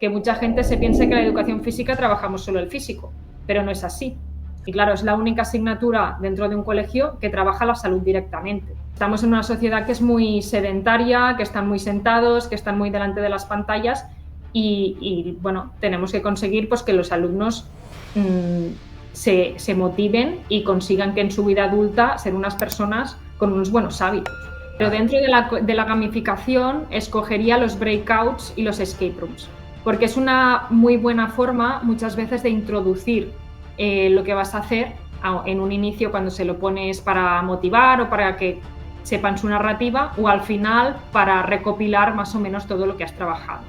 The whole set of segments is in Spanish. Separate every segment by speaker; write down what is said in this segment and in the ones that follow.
Speaker 1: que mucha gente se piense que la educación física trabajamos solo el físico, pero no es así. Y claro, es la única asignatura dentro de un colegio que trabaja la salud directamente. Estamos en una sociedad que es muy sedentaria, que están muy sentados, que están muy delante de las pantallas y bueno, tenemos que conseguir pues, que los alumnos se motiven y consigan que en su vida adulta ser unas personas con unos buenos hábitos. Pero dentro de la gamificación escogería los breakouts y los escape rooms, porque es una muy buena forma muchas veces de introducir lo que vas a hacer en un inicio cuando se lo pones para motivar o para que sepan su narrativa o al final para recopilar más o menos todo lo que has trabajado.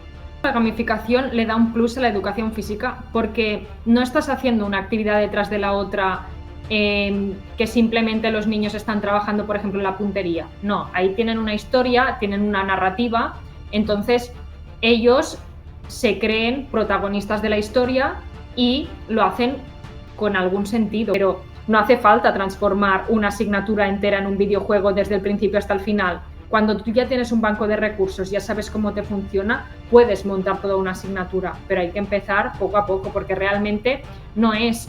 Speaker 1: La gamificación le da un plus a la educación física porque no estás haciendo una actividad detrás de la otra que simplemente los niños están trabajando, por ejemplo, en la puntería. No, ahí tienen una historia, tienen una narrativa, entonces ellos se creen protagonistas de la historia y lo hacen con algún sentido, pero no hace falta transformar una asignatura entera en un videojuego desde el principio hasta el final. Cuando tú ya tienes un banco de recursos, ya sabes cómo te funciona, puedes montar toda una asignatura, pero hay que empezar poco a poco porque realmente no es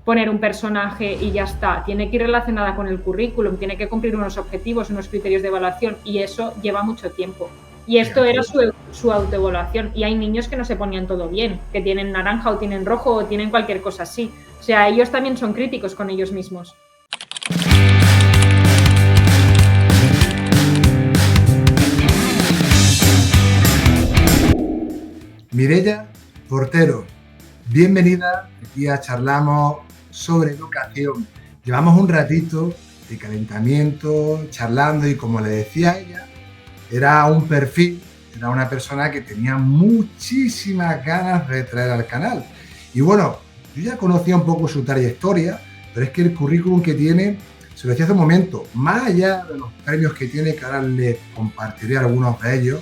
Speaker 1: poner un personaje y ya está. Tiene que ir relacionada con el currículum, tiene que cumplir unos objetivos, unos criterios de evaluación y eso lleva mucho tiempo. Y esto era su autoevaluación. Y hay niños que no se ponían todo bien, que tienen naranja o tienen rojo o tienen cualquier cosa así. O sea, ellos también son críticos con ellos mismos.
Speaker 2: Mireia Portero, bienvenida. Aquí charlamos sobre educación. Llevamos un ratito de calentamiento, charlando y como le decía a ella, era un perfil, era una persona que tenía muchísimas ganas de traer al canal. Y bueno, yo ya conocía un poco su trayectoria, pero es que el currículum que tiene, se lo decía hace un momento, más allá de los premios que tiene, que ahora le compartiré algunos de ellos,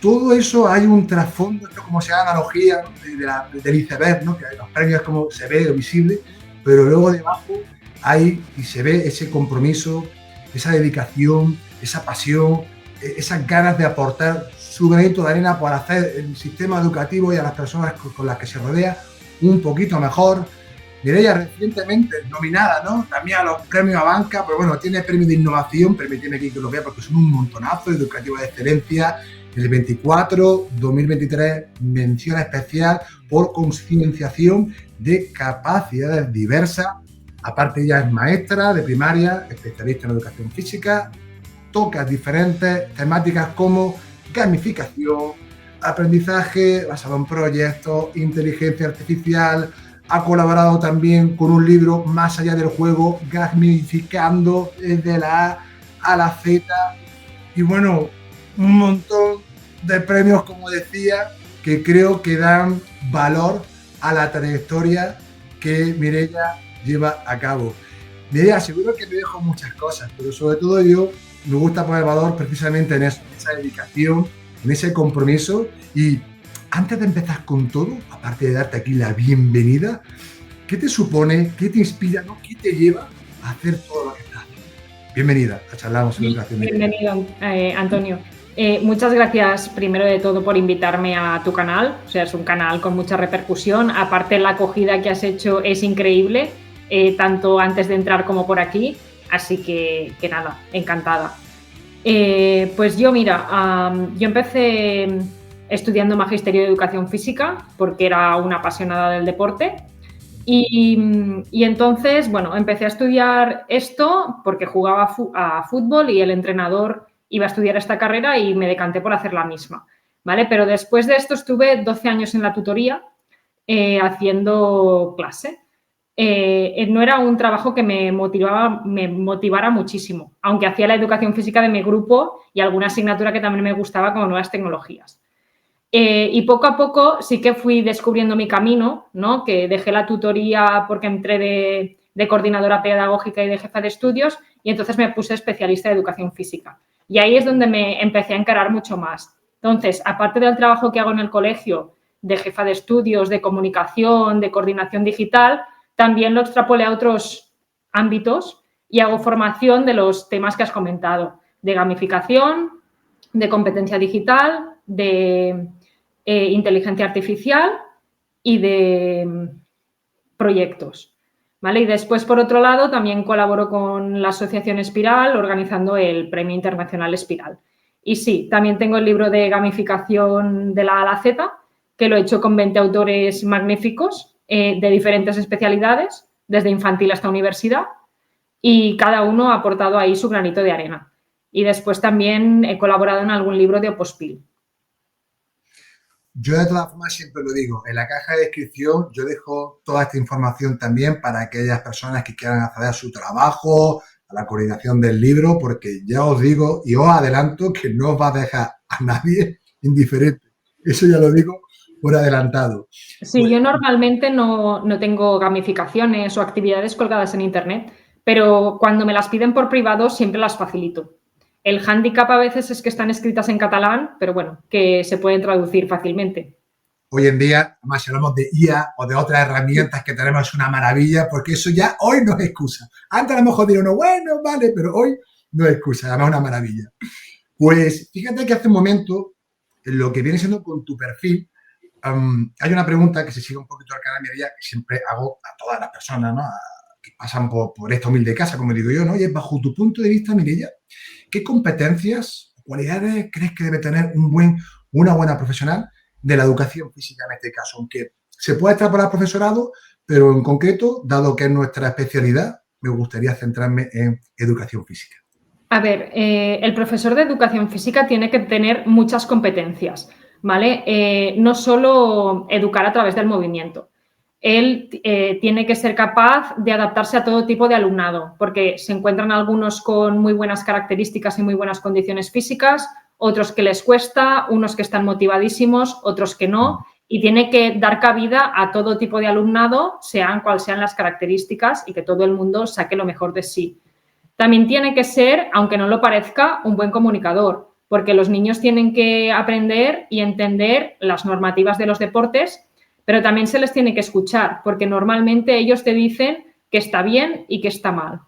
Speaker 2: todo eso hay un trasfondo, esto como se llama analogía, ¿no? del iceberg, ¿no? Que los premios como se ve visible, pero luego debajo hay y se ve ese compromiso, esa dedicación, esa pasión, esas ganas de aportar su granito de arena para hacer el sistema educativo y a las personas con las que se rodea un poquito mejor. Mireia recientemente nominada, ¿no? También a los premios Abanca, pero bueno, tiene premios de innovación, permíteme que lo vea porque son un montonazo, educativa de excelencia, el 24, 2023, mención especial por concienciación de capacidades diversas. Aparte ella es maestra de primaria, especialista en educación física, toca diferentes temáticas como gamificación, aprendizaje basado en proyectos, inteligencia artificial. Ha colaborado también con un libro Más allá del juego, gamificando desde la A a la Z. Y bueno, un montón de premios, como decía, que creo que dan valor a la trayectoria que Mireia lleva a cabo. Mireia, seguro que me dejo muchas cosas, pero sobre todo yo me gusta poner valor precisamente en eso, en esa dedicación, en ese compromiso. Y antes de empezar con todo, aparte de darte aquí la bienvenida, ¿qué te supone, qué te inspira, ¿no? ¿Qué te lleva a hacer todo lo que estás haciendo? Bienvenida a Charlamos en Educación.
Speaker 1: Bienvenido, Antonio. Muchas gracias primero de todo por invitarme a tu canal. O sea, es un canal con mucha repercusión. Aparte, la acogida que has hecho es increíble, tanto antes de entrar como por aquí. Así que nada, encantada. Pues yo, mira, yo empecé estudiando Magisterio de Educación Física porque era una apasionada del deporte. Y entonces, bueno, empecé a estudiar esto porque jugaba a fútbol y el entrenador iba a estudiar esta carrera y me decanté por hacer la misma, ¿vale? Pero después de esto estuve 12 años en la tutoría haciendo clase. No era un trabajo que me motivara muchísimo, aunque hacía la educación física de mi grupo y alguna asignatura que también me gustaba como nuevas tecnologías. Y poco a poco sí que fui descubriendo mi camino, ¿no? Que dejé la tutoría porque entré de coordinadora pedagógica y de jefa de estudios y entonces me puse especialista de educación física. Y ahí es donde me empecé a encarar mucho más. Entonces, aparte del trabajo que hago en el colegio de jefa de estudios, de comunicación, de coordinación digital, también lo extrapolé a otros ámbitos y hago formación de los temas que has comentado, de gamificación, de competencia digital, de inteligencia artificial y de proyectos. ¿Vale? Y después, por otro lado, también colaboro con la Asociación Espiral organizando el Premio Internacional Espiral. Y sí, también tengo el libro de gamificación de la A a la Z, que lo he hecho con 20 autores magníficos de diferentes especialidades, desde infantil hasta universidad, y cada uno ha aportado ahí su granito de arena. Y después también he colaborado en algún libro de Opospil.
Speaker 2: Yo de todas formas siempre lo digo, en la caja de descripción yo dejo toda esta información también para aquellas personas que quieran acceder a su trabajo, a la coordinación del libro, porque ya os digo y os adelanto que no os va a dejar a nadie indiferente. Eso ya lo digo por adelantado.
Speaker 1: Sí,
Speaker 2: Pues,
Speaker 1: yo normalmente no tengo gamificaciones o actividades colgadas en Internet, pero cuando me las piden por privado siempre las facilito. El hándicap a veces es que están escritas en catalán, pero bueno, que se pueden traducir fácilmente.
Speaker 2: hoy en día, además, si hablamos de IA o de otras herramientas que tenemos, es una maravilla, porque eso ya hoy no es excusa. Antes a lo mejor diría uno, bueno, vale, pero hoy no es excusa, además es una maravilla. Pues fíjate que hace un momento, en lo que viene siendo con tu perfil, hay una pregunta que se sigue un poquito al canal Mireia, que siempre hago a todas las personas, ¿no? Que pasan por esta humilde casa, como digo yo, ¿no? Y es, bajo tu punto de vista, Mireia, ¿qué competencias o cualidades crees que debe tener una buena profesional de la educación física en este caso? Aunque se puede extrapolar profesorado, pero en concreto, dado que es nuestra especialidad, me gustaría centrarme en educación física.
Speaker 1: A ver, el profesor de educación física tiene que tener muchas competencias, ¿vale? No solo educar a través del movimiento. Él tiene que ser capaz de adaptarse a todo tipo de alumnado, porque se encuentran algunos con muy buenas características y muy buenas condiciones físicas, otros que les cuesta, unos que están motivadísimos, otros que no, y tiene que dar cabida a todo tipo de alumnado, sean cuales sean las características, y que todo el mundo saque lo mejor de sí. También tiene que ser, aunque no lo parezca, un buen comunicador, porque los niños tienen que aprender y entender las normativas de los deportes, pero también se les tiene que escuchar, porque normalmente ellos te dicen que está bien y que está mal.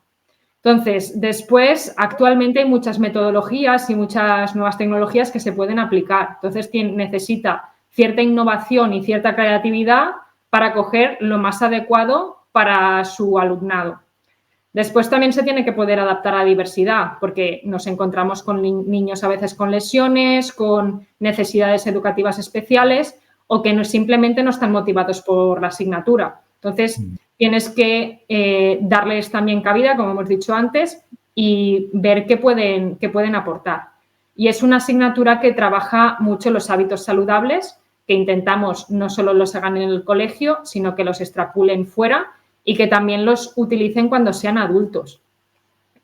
Speaker 1: Entonces, después, actualmente hay muchas metodologías y muchas nuevas tecnologías que se pueden aplicar. Entonces, necesita cierta innovación y cierta creatividad para coger lo más adecuado para su alumnado. Después también se tiene que poder adaptar a la diversidad, porque nos encontramos con niños a veces con lesiones, con necesidades educativas especiales o que simplemente no están motivados por la asignatura. Entonces, tienes que darles también cabida, como hemos dicho antes, y ver qué pueden aportar. Y es una asignatura que trabaja mucho los hábitos saludables, que intentamos no solo los hagan en el colegio, sino que los extrapolen fuera y que también los utilicen cuando sean adultos.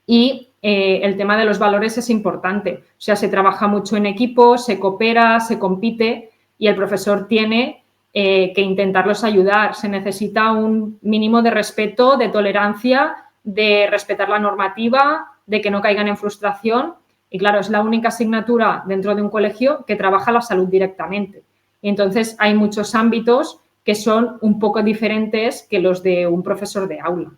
Speaker 1: Y el tema de los valores es importante. O sea, se trabaja mucho en equipo, se coopera, se compite y el profesor tiene que intentarlos ayudar. Se necesita un mínimo de respeto, de tolerancia, de respetar la normativa, de que no caigan en frustración. Y claro, es la única asignatura dentro de un colegio que trabaja la salud directamente. Y entonces hay muchos ámbitos que son un poco diferentes que los de un profesor de aula.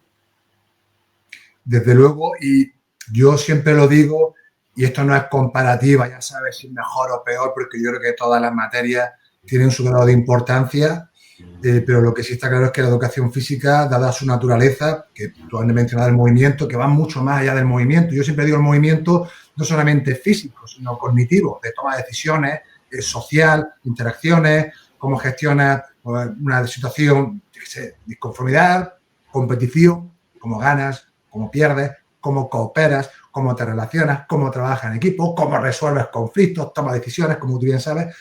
Speaker 2: Desde luego, y yo siempre lo digo, y esto no es comparativa, ya sabes si es mejor o peor, porque yo creo que todas las materias tienen su grado de importancia, pero lo que sí está claro es que la educación física, dada su naturaleza, que tú has mencionado el movimiento, que va mucho más allá del movimiento. Yo siempre digo el movimiento no solamente físico, sino cognitivo, de toma de decisiones, social, interacciones, cómo gestionas una situación, disconformidad, competición, cómo ganas, cómo pierdes, cómo cooperas, cómo te relacionas, cómo trabajas en equipo, cómo resuelves conflictos, tomas decisiones, como tú bien sabes,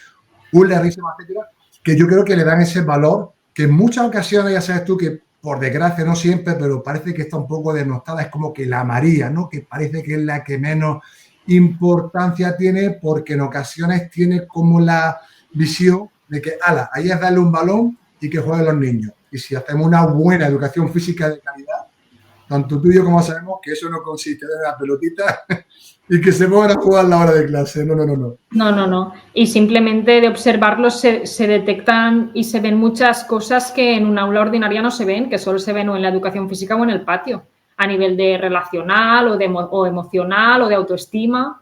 Speaker 2: un larguísimo etcétera, que yo creo que le dan ese valor que en muchas ocasiones, ya sabes tú, que por desgracia no siempre, pero parece que está un poco desnostada, es como que la María, ¿no? Que parece que es la que menos importancia tiene, porque en ocasiones tiene como la visión de que, ala, ahí es darle un balón y que jueguen los niños. Y si hacemos una buena educación física de calidad, tanto tú y yo como sabemos que eso no consiste en la pelotita y que se pongan a jugar a la hora de clase. No, no, no, no.
Speaker 1: No, no, no. Y simplemente de observarlos se detectan y se ven muchas cosas que en una aula ordinaria no se ven, que solo se ven o en la educación física o en el patio, a nivel de relacional o emocional o de autoestima.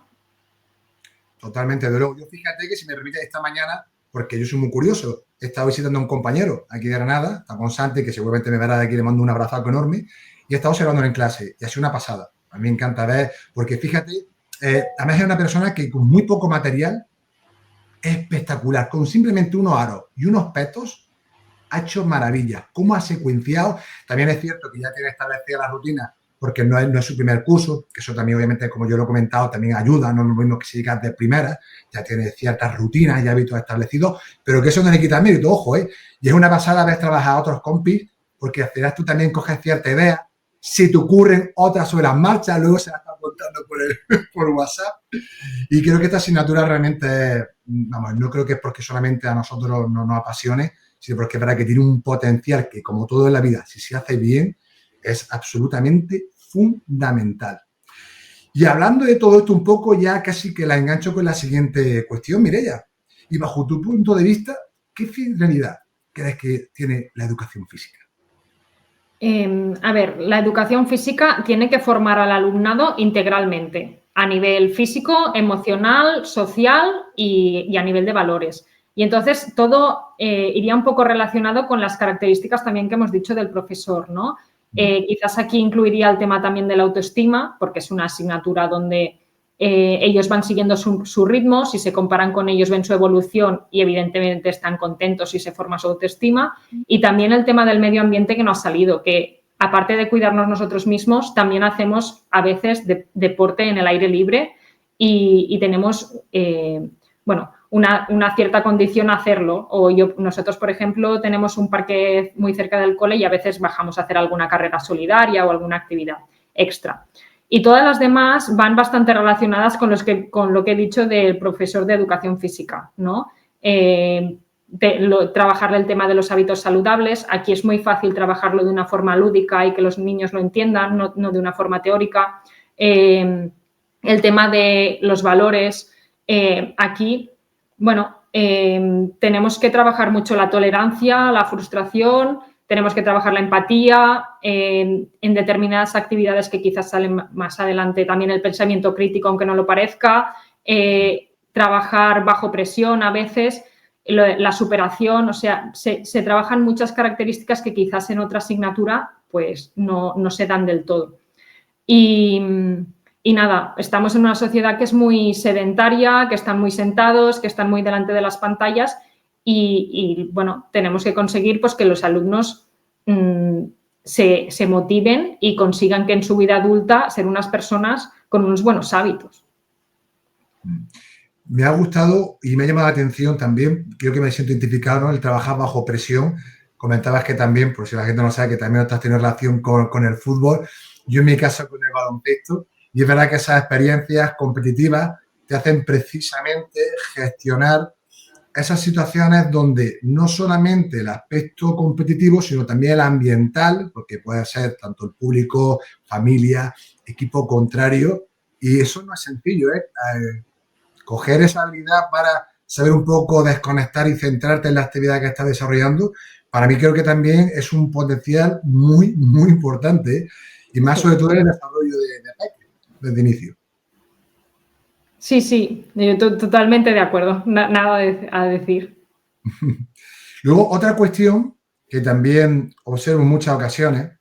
Speaker 2: Totalmente, de luego. Yo fíjate que, si me permite, esta mañana porque yo soy muy curioso. He estado visitando a un compañero aquí de Granada, está con Santi, que seguramente me verá de aquí, le mando un abrazo enorme, y he estado observándolo en clase, y ha sido una pasada. A mí me encanta ver, porque fíjate, además es una persona que con muy poco material es espectacular, con simplemente unos aros y unos petos ha hecho maravillas. Cómo ha secuenciado. También es cierto que ya tiene establecida la rutina, porque no es su primer curso, que eso también, obviamente, como yo lo he comentado, también ayuda, no es lo mismo que si llegas de primera, ya tiene ciertas rutinas y hábitos establecidos, pero que eso no le quita mérito, ojo, ¿eh? Y es una pasada ver trabajar a otros compis, porque al final tú también coges cierta idea, se te ocurren otras sobre las marchas, luego se las están contando por WhatsApp, y creo que esta asignatura realmente, vamos, no creo que es porque solamente a nosotros no nos apasione, sino porque es verdad que tiene un potencial que, como todo en la vida, si se hace bien, es absolutamente fundamental. Y hablando de todo esto un poco, ya casi que la engancho con la siguiente cuestión, Mireia. Y bajo tu punto de vista, ¿qué finalidad crees que tiene la educación física?
Speaker 1: A ver, la educación física tiene que formar al alumnado integralmente, a nivel físico, emocional, social y a nivel de valores. Y entonces todo iría un poco relacionado con las características también que hemos dicho del profesor, ¿no? Quizás aquí incluiría el tema también de la autoestima, porque es una asignatura donde ellos van siguiendo su ritmo, si se comparan con ellos ven su evolución y evidentemente están contentos si se forma su autoestima. Y también el tema del medio ambiente que nos ha salido, que aparte de cuidarnos nosotros mismos, también hacemos a veces deporte en el aire libre y tenemos, bueno, una cierta condición a hacerlo. O nosotros, por ejemplo, tenemos un parque muy cerca del cole y a veces bajamos a hacer alguna carrera solidaria o alguna actividad extra. Y todas las demás van bastante relacionadas con lo que he dicho del profesor de educación física, ¿no? Trabajar el tema de los hábitos saludables. Aquí es muy fácil trabajarlo de una forma lúdica y que los niños lo entiendan, no de una forma teórica. El tema de los valores. Aquí, bueno, tenemos que trabajar mucho la tolerancia, la frustración, tenemos que trabajar la empatía, en determinadas actividades que quizás salen más adelante, también el pensamiento crítico, aunque no lo parezca, trabajar bajo presión a veces, la superación, o sea, se trabajan muchas características que quizás en otra asignatura pues no se dan del todo. Y nada, estamos en una sociedad que es muy sedentaria, que están muy sentados, que están muy delante de las pantallas y bueno, tenemos que conseguir pues, que los alumnos se motiven y consigan que en su vida adulta ser unas personas con unos buenos hábitos.
Speaker 2: Me ha gustado y me ha llamado la atención también, creo que me siento identificado, ¿no? El trabajar bajo presión. Comentabas que también, por si la gente no sabe, que también estás teniendo relación con el fútbol. Yo en mi caso con el baloncesto. Y es verdad que esas experiencias competitivas te hacen precisamente gestionar esas situaciones donde no solamente el aspecto competitivo, sino también el ambiental, porque puede ser tanto el público, familia, equipo contrario. Y eso no es sencillo, ¿eh? Coger esa habilidad para saber un poco desconectar y centrarte en la actividad que estás desarrollando, para mí creo que también es un potencial muy, muy importante, ¿eh? Y más sobre todo en el desarrollo de ataque, desde inicio.
Speaker 1: Sí, yo totalmente de acuerdo, nada a decir.
Speaker 2: Luego, otra cuestión que también observo en muchas ocasiones,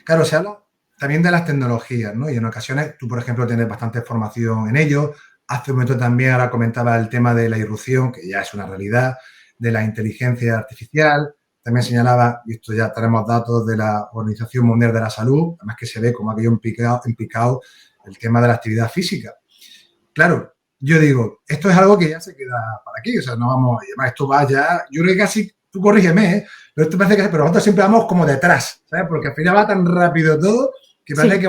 Speaker 2: claro, se habla también de las tecnologías, ¿no? Y en ocasiones tú, por ejemplo, tienes bastante formación en ello. Hace un momento también ahora comentaba el tema de la irrupción, que ya es una realidad, de la inteligencia artificial. También señalaba, y esto ya tenemos datos de la Organización Mundial de la Salud, además que se ve como aquello en picado el tema de la actividad física. Claro, yo digo, esto es algo que ya se queda para aquí, o sea, no vamos a llamar, esto va ya, yo creo que casi, tú corrígeme, ¿eh? Pero esto parece que, pero nosotros siempre vamos como detrás, ¿sabes? Porque al final va tan rápido todo que parece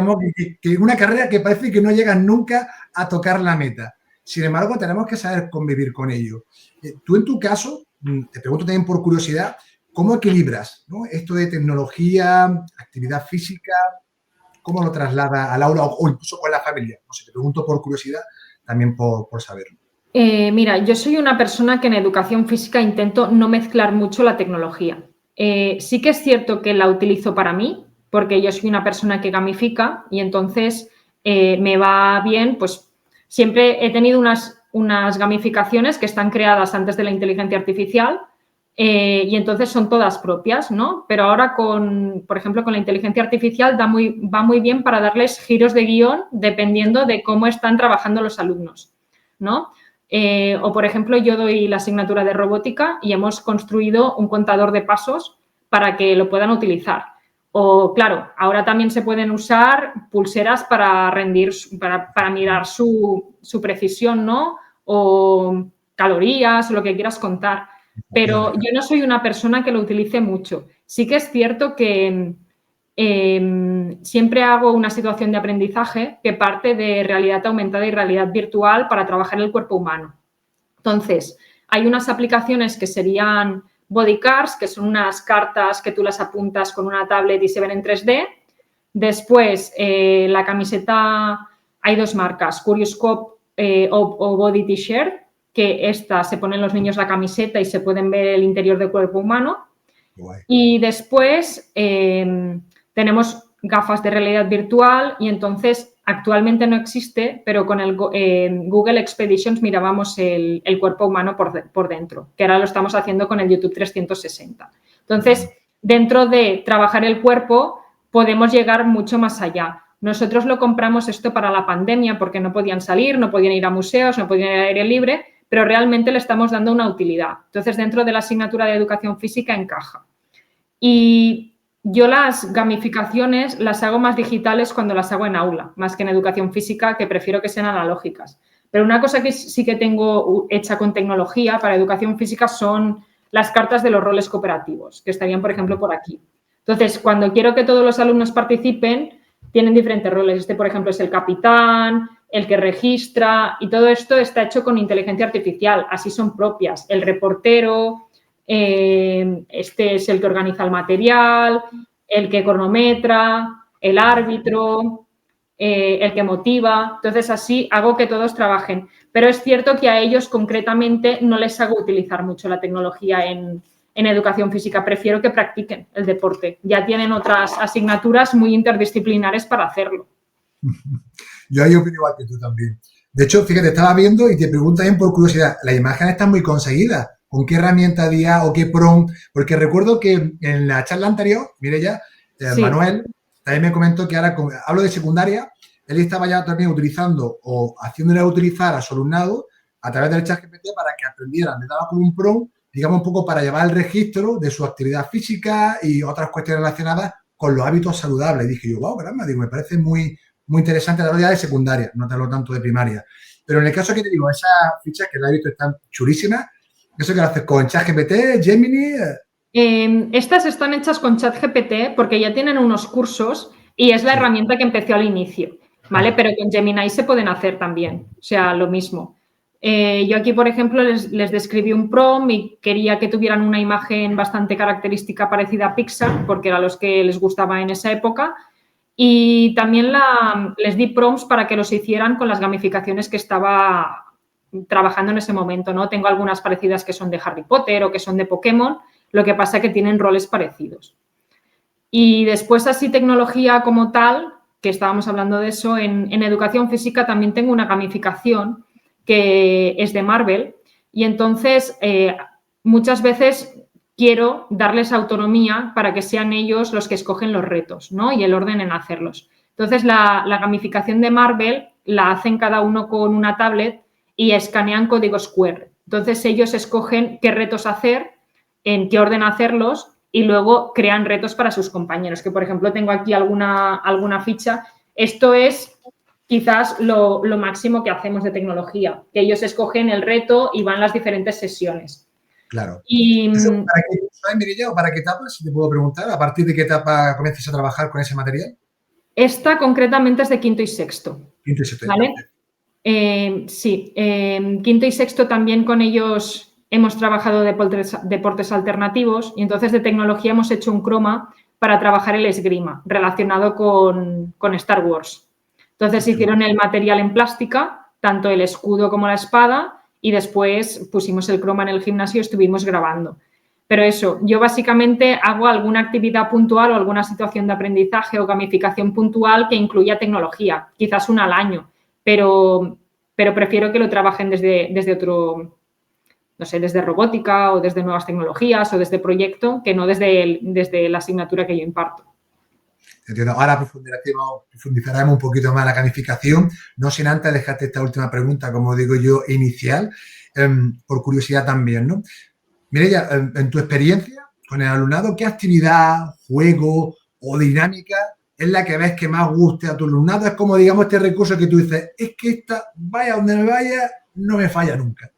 Speaker 2: que una carrera que parece que no llegas nunca a tocar la meta. Sin embargo, tenemos que saber convivir con ello. Tú, en tu caso, te pregunto también por curiosidad, ¿cómo equilibras, ¿no? Esto de tecnología, actividad física, cómo lo trasladas al aula o incluso con la familia? No sé, te pregunto por curiosidad, también por saberlo.
Speaker 1: Mira, yo soy una persona que en educación física intento no mezclar mucho la tecnología. Sí que es cierto que la utilizo para mí, porque yo soy una persona que gamifica y entonces me va bien, pues siempre he tenido unas gamificaciones que están creadas antes de la inteligencia artificial y entonces son todas propias, ¿no? Pero ahora, por ejemplo, con la inteligencia artificial va muy bien para darles giros de guión dependiendo de cómo están trabajando los alumnos, ¿no? O, por ejemplo, yo doy la asignatura de robótica y hemos construido un contador de pasos para que lo puedan utilizar. O, claro, ahora también se pueden usar pulseras para para mirar su precisión, ¿no? O calorías, o lo que quieras contar. Pero yo no soy una persona que lo utilice mucho. Sí que es cierto que siempre hago una situación de aprendizaje que parte de realidad aumentada y realidad virtual para trabajar el cuerpo humano. Entonces, hay unas aplicaciones que serían body cards, que son unas cartas que tú las apuntas con una tablet y se ven en 3D. Después, la camiseta, hay dos marcas, Curioscope o Body T-shirt, que se ponen los niños la camiseta y se pueden ver el interior del cuerpo humano. Guay. Y después tenemos gafas de realidad virtual y entonces actualmente no existe, pero con el Google Expeditions mirábamos el cuerpo humano por dentro, que ahora lo estamos haciendo con el YouTube 360. Entonces, dentro de trabajar el cuerpo, podemos llegar mucho más allá. Nosotros lo compramos esto para la pandemia porque no podían salir, no podían ir a museos, no podían ir al aire libre, pero realmente le estamos dando una utilidad. Entonces, dentro de la asignatura de educación física encaja. Y yo las gamificaciones las hago más digitales cuando las hago en aula, más que en educación física, que prefiero que sean analógicas. Pero una cosa que sí que tengo hecha con tecnología para educación física son las cartas de los roles cooperativos, que estarían, por ejemplo, por aquí. Entonces, cuando quiero que todos los alumnos participen, tienen diferentes roles. Este, por ejemplo, es el capitán, el que registra, y todo esto está hecho con inteligencia artificial, así son propias. El reportero, este es el que organiza el material, el que cronometra, el árbitro, el que motiva. Entonces, así hago que todos trabajen. Pero es cierto que a ellos concretamente no les hago utilizar mucho la tecnología en educación física. Prefiero que practiquen el deporte. Ya tienen otras asignaturas muy interdisciplinares para hacerlo.
Speaker 2: Yo ahí opino igual que tú también. De hecho, fíjate, estaba viendo y te pregunto también por curiosidad, las imágenes están muy conseguidas. ¿Con qué herramienta había o qué prompt? Porque recuerdo que en la charla anterior, Mireia, sí, Manuel también me comentó que ahora, hablo de secundaria, él estaba ya también utilizando o haciéndole utilizar a su alumnado a través del ChatGPT para que aprendieran. Le daba como un prompt, digamos, un poco para llevar el registro de su actividad física y otras cuestiones relacionadas con los hábitos saludables. Y dije yo, wow, caramba, digo, me parece muy interesante la hora de secundaria, no te hablo tanto de primaria. Pero en el caso que te digo, esas fichas que la he visto están chulísimas. ¿Eso qué lo haces con ChatGPT, Gemini?
Speaker 1: Estas están hechas con ChatGPT porque ya tienen unos cursos y es la herramienta que empezó al inicio, ¿vale? Pero con Gemini se pueden hacer también, o sea, lo mismo. Yo aquí, por ejemplo, les describí un prompt y quería que tuvieran una imagen bastante característica parecida a Pixar, porque era los que les gustaba en esa época. Y también les di prompts para que los hicieran con las gamificaciones que estaba trabajando en ese momento, ¿no? Tengo algunas parecidas que son de Harry Potter o que son de Pokémon, lo que pasa es que tienen roles parecidos. Y después, así, tecnología como tal, que estábamos hablando de eso, en educación física también tengo una gamificación que es de Marvel y entonces muchas veces quiero darles autonomía para que sean ellos los que escogen los retos, ¿no? Y el orden en hacerlos. Entonces, la gamificación de Marvel la hacen cada uno con una tablet y escanean códigos QR. Entonces, ellos escogen qué retos hacer, en qué orden hacerlos y luego crean retos para sus compañeros. Que, por ejemplo, tengo aquí alguna ficha. Esto es quizás lo máximo que hacemos de tecnología, que ellos escogen el reto y van las diferentes sesiones.
Speaker 2: Claro. ¿Y para qué sabes, Mireia, o para qué etapa, si te puedo preguntar? ¿A partir de qué etapa comienzas a trabajar con ese material?
Speaker 1: Esta concretamente es de quinto y sexto.
Speaker 2: Quinto y sexto.
Speaker 1: ¿Vale? Sí. Quinto y sexto también con ellos hemos trabajado deportes alternativos y entonces de tecnología hemos hecho un croma para trabajar el esgrima relacionado con Star Wars. Entonces hicieron el material en plástica, tanto el escudo como la espada, y después pusimos el croma en el gimnasio y estuvimos grabando. Pero eso, yo básicamente hago alguna actividad puntual o alguna situación de aprendizaje o gamificación puntual que incluya tecnología, quizás una al año, pero pero prefiero que lo trabajen desde otro, no sé, desde robótica o desde nuevas tecnologías o desde proyecto, que no desde la asignatura que yo imparto.
Speaker 2: Entiendo. Ahora profundizaremos un poquito más la gamificación, no sin antes dejarte esta última pregunta, como digo yo, inicial, por curiosidad también, ¿no? Mireia, en tu experiencia con el alumnado, ¿qué actividad, juego o dinámica es la que ves que más guste a tu alumnado? Es como, digamos, este recurso que tú dices, es que esta, vaya donde me vaya, no me falla nunca.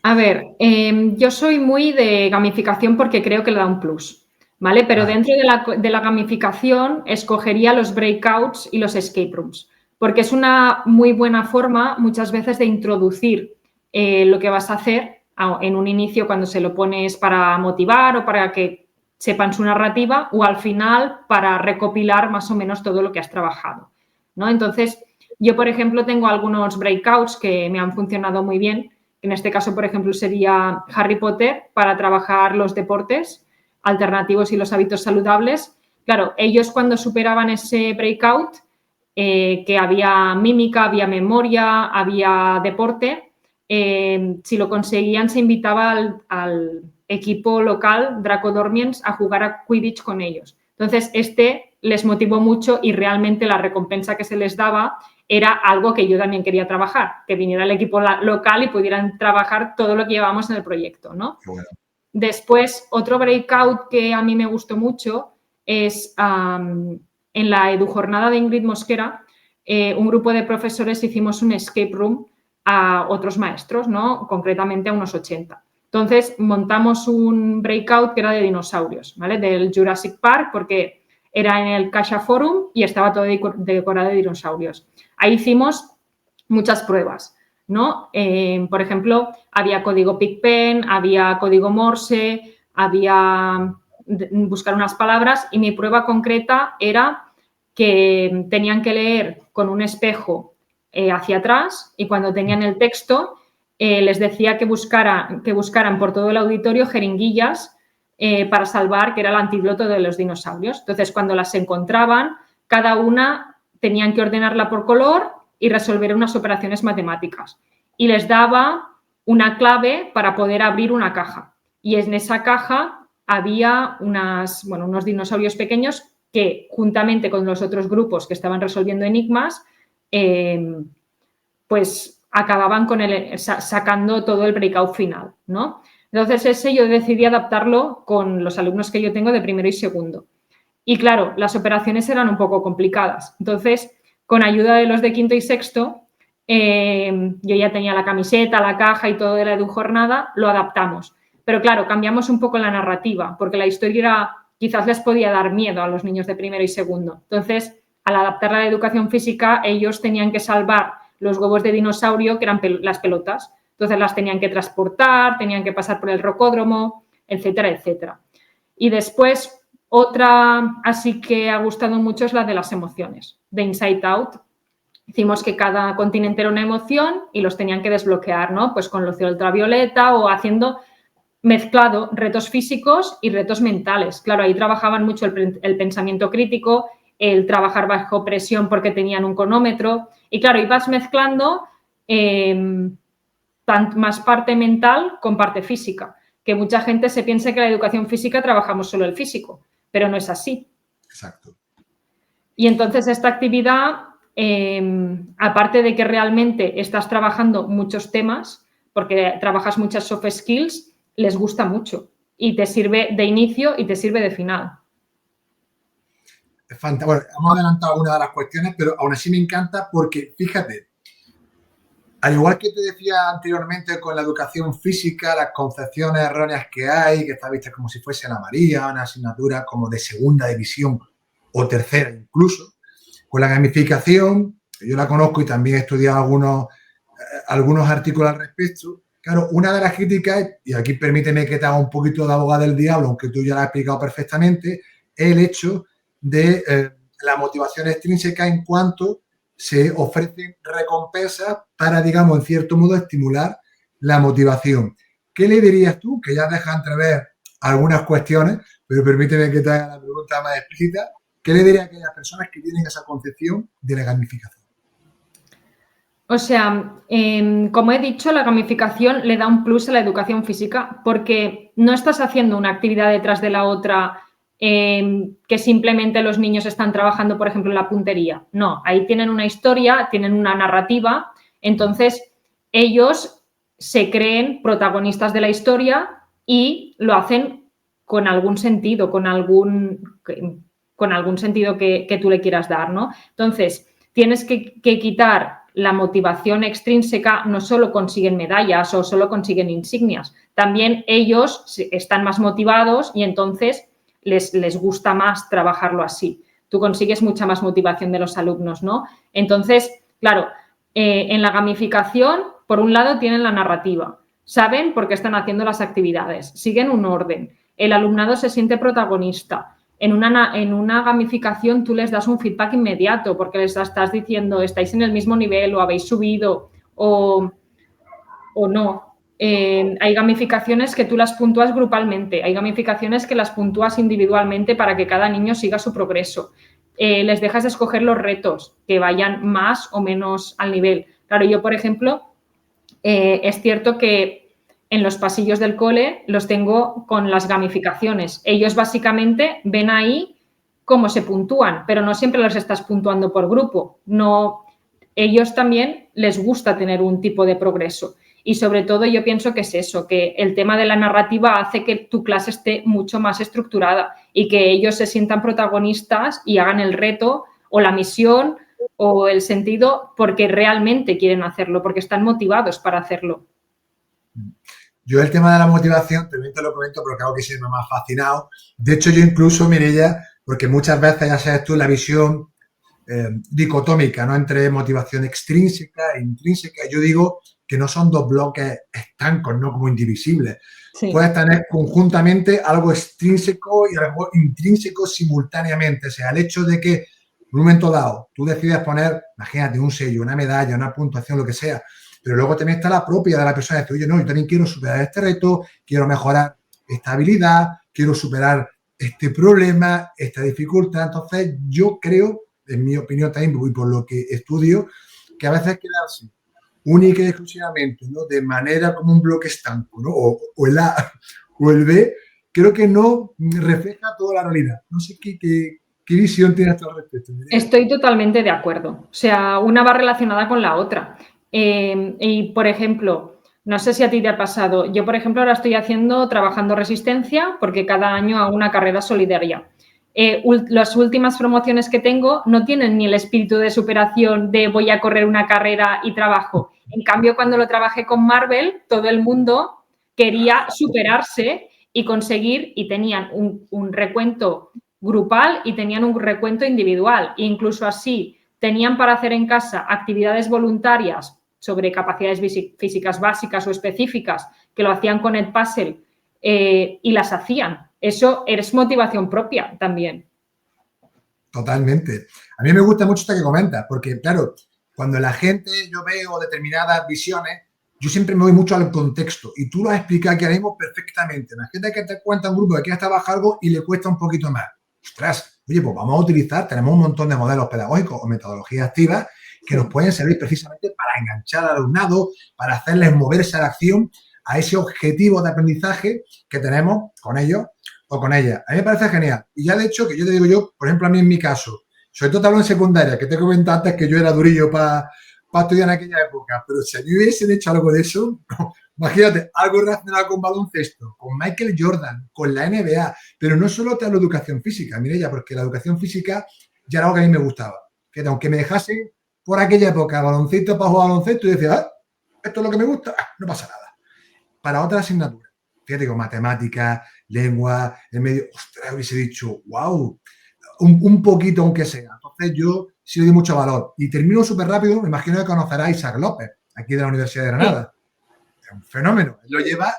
Speaker 1: A ver, yo soy muy de gamificación porque creo que le da un plus, ¿vale? Pero dentro de la gamificación escogería los breakouts y los escape rooms, porque es una muy buena forma muchas veces de introducir lo que vas a hacer en un inicio cuando se lo pones para motivar o para que sepan su narrativa, o al final para recopilar más o menos todo lo que has trabajado, ¿no? Entonces, yo, por ejemplo, tengo algunos breakouts que me han funcionado muy bien. En este caso, por ejemplo, sería Harry Potter para trabajar los deportes alternativos y los hábitos saludables. Claro, ellos cuando superaban ese breakout, que había mímica, había memoria, había deporte, si lo conseguían se invitaba al equipo local Draco Dormiens a jugar a Quidditch con ellos. Entonces, les motivó mucho y realmente la recompensa que se les daba era algo que yo también quería trabajar, que viniera el equipo local y pudieran trabajar todo lo que llevamos en el proyecto, ¿no?
Speaker 2: Bueno.
Speaker 1: Después, otro breakout que a mí me gustó mucho es en la edujornada de Ingrid Mosquera, un grupo de profesores hicimos un escape room a otros maestros, ¿no? Concretamente a unos 80. Entonces, montamos un breakout que era de dinosaurios, ¿vale? Del Jurassic Park, porque era en el Kasha Forum y estaba todo decorado de dinosaurios. Ahí hicimos muchas pruebas, ¿no? Por ejemplo, había código PicPen, había código Morse, había buscar unas palabras, y mi prueba concreta era que tenían que leer con un espejo hacia atrás, y cuando tenían el texto les decía que buscaran por todo el auditorio jeringuillas para salvar, que era el antídoto de los dinosaurios. Entonces, cuando las encontraban, cada una tenían que ordenarla por color y resolver unas operaciones matemáticas. Y les daba una clave para poder abrir una caja. Y en esa caja había unos dinosaurios pequeños que, juntamente con los otros grupos que estaban resolviendo enigmas, pues acababan sacando todo el breakout final, ¿no? Entonces, yo decidí adaptarlo con los alumnos que yo tengo de primero y segundo. Y claro, las operaciones eran un poco complicadas. Entonces, con ayuda de los de quinto y sexto, yo ya tenía la camiseta, la caja y todo de la edujornada, lo adaptamos. Pero claro, cambiamos un poco la narrativa, porque la historia quizás les podía dar miedo a los niños de primero y segundo. Entonces, al adaptar la educación física, ellos tenían que salvar los huevos de dinosaurio, que eran las pelotas. Entonces, las tenían que transportar, tenían que pasar por el rocódromo, etcétera, etcétera. Y después, otra así que ha gustado mucho es la de las emociones, de Inside Out. Hicimos que cada continente era una emoción y los tenían que desbloquear, ¿no? Pues con luz ultravioleta o mezclado retos físicos y retos mentales. Claro, ahí trabajaban mucho el pensamiento crítico, el trabajar bajo presión porque tenían un cronómetro. Y claro, ibas mezclando más parte mental con parte física, que mucha gente se piensa que la educación física trabajamos solo el físico, pero no es así.
Speaker 2: Exacto.
Speaker 1: Y entonces esta actividad, aparte de que realmente estás trabajando muchos temas, porque trabajas muchas soft skills, les gusta mucho y te sirve de inicio y te sirve de final.
Speaker 2: Bueno, hemos adelantado algunas de las cuestiones, pero aún así me encanta porque, fíjate, al igual que te decía anteriormente con la educación física, las concepciones erróneas que hay, que está vista como si fuese la María, una asignatura como de segunda división o tercera incluso, con la gamificación, yo la conozco y también he estudiado algunos artículos al respecto. Claro, una de las críticas, y aquí permíteme que te haga un poquito de abogado del diablo, aunque tú ya lo has explicado perfectamente, es el hecho de la motivación extrínseca en cuanto se ofrecen recompensas para, digamos, en cierto modo, estimular la motivación. ¿Qué le dirías tú? Que ya deja entrever algunas cuestiones, pero permíteme que te haga la pregunta más explícita. ¿Qué le dirías a aquellas personas que tienen esa concepción de la gamificación?
Speaker 1: O sea, como he dicho, la gamificación le da un plus a la educación física porque no estás haciendo una actividad detrás de la otra que simplemente los niños están trabajando, por ejemplo, en la puntería. No, ahí tienen una historia, tienen una narrativa, entonces ellos se creen protagonistas de la historia y lo hacen con algún sentido, con algún sentido que tú le quieras dar, ¿no? Entonces, tienes que quitar la motivación extrínseca, no solo consiguen medallas o solo consiguen insignias, también ellos están más motivados y entonces les gusta más trabajarlo así. Tú consigues mucha más motivación de los alumnos, ¿no? Entonces, claro, en la gamificación, por un lado, tienen la narrativa, saben por qué están haciendo las actividades, siguen un orden, el alumnado se siente protagonista. En una gamificación tú les das un feedback inmediato porque les estás diciendo estáis en el mismo nivel o habéis subido o no. Hay gamificaciones que tú las puntúas grupalmente, hay gamificaciones que las puntúas individualmente para que cada niño siga su progreso. Les dejas escoger los retos que vayan más o menos al nivel. Claro, yo, por ejemplo, es cierto que en los pasillos del cole los tengo con las gamificaciones. Ellos básicamente ven ahí cómo se puntúan, pero no siempre los estás puntuando por grupo. No, ellos también les gusta tener un tipo de progreso. Y sobre todo yo pienso que es eso, que el tema de la narrativa hace que tu clase esté mucho más estructurada y que ellos se sientan protagonistas y hagan el reto o la misión o el sentido porque realmente quieren hacerlo, porque están motivados para hacerlo.
Speaker 2: Yo el tema de la motivación, también te lo comento porque algo que siempre me ha fascinado. De hecho, yo incluso, Mireia, porque muchas veces, ya sabes tú, la visión dicotómica, ¿no? Entre motivación extrínseca e intrínseca. Yo digo que no son dos bloques estancos, ¿no? Como indivisibles. Sí. Puedes tener conjuntamente algo extrínseco y algo intrínseco simultáneamente. O sea, el hecho de que en un momento dado tú decides poner, imagínate, un sello, una medalla, una puntuación, lo que sea, pero luego también está la propia de la persona. Dice, oye, no, yo también quiero superar este reto, quiero mejorar esta habilidad, quiero superar este problema, esta dificultad. Entonces, yo creo, en mi opinión también, y por lo que estudio, que a veces quedarse única y exclusivamente, ¿no? De manera como un bloque estanco, ¿no? O el A o el B, creo que no refleja toda la realidad. No sé qué visión tienes al respecto.
Speaker 1: Estoy totalmente de acuerdo. O sea, una va relacionada con la otra. Y, por ejemplo, no sé si a ti te ha pasado, yo, por ejemplo, ahora estoy trabajando resistencia porque cada año hago una carrera solidaria. Las últimas promociones que tengo no tienen ni el espíritu de superación de voy a correr una carrera y trabajo. En cambio, cuando lo trabajé con Marvel, todo el mundo quería superarse y conseguir, y tenían un recuento grupal y tenían un recuento individual. E incluso así, tenían para hacer en casa actividades voluntarias sobre capacidades físicas básicas o específicas, que lo hacían con el puzzle y las hacían. Eso es motivación propia también.
Speaker 2: Totalmente. A mí me gusta mucho esto que comentas, porque, claro, cuando la gente, yo veo determinadas visiones, yo siempre me voy mucho al contexto y tú lo has explicado aquí ahora mismo perfectamente. La gente que te cuenta un grupo que quiere trabajar algo y le cuesta un poquito más. Ostras, oye, pues vamos a utilizar, tenemos un montón de modelos pedagógicos o metodologías activas que nos pueden servir precisamente para enganchar al alumnado, para hacerles moverse a la acción, a ese objetivo de aprendizaje que tenemos con ellos o con ellas. A mí me parece genial. Y ya de hecho, que yo te digo yo, por ejemplo, a mí en mi caso, sobre todo te hablo en secundaria, que te comenté antes que yo era durillo para estudiar en aquella época, pero si a mí hubiesen hecho algo de eso, imagínate, algo relacionado con baloncesto, con Michael Jordan, con la NBA, pero no solo te hablo de educación física, Mireia, porque la educación física ya era algo que a mí me gustaba. Que aunque me dejasen por aquella época baloncesto para jugar baloncesto, y decía, esto es lo que me gusta, no pasa nada. Para otras asignaturas, fíjate, con matemáticas, lengua, en medio, ostras, hubiese dicho, wow, un poquito aunque sea. Entonces yo sí le doy mucho valor. Y termino súper rápido, me imagino que conocerá a Isaac López, aquí de la Universidad de Granada. Sí. Es un fenómeno. Él lo lleva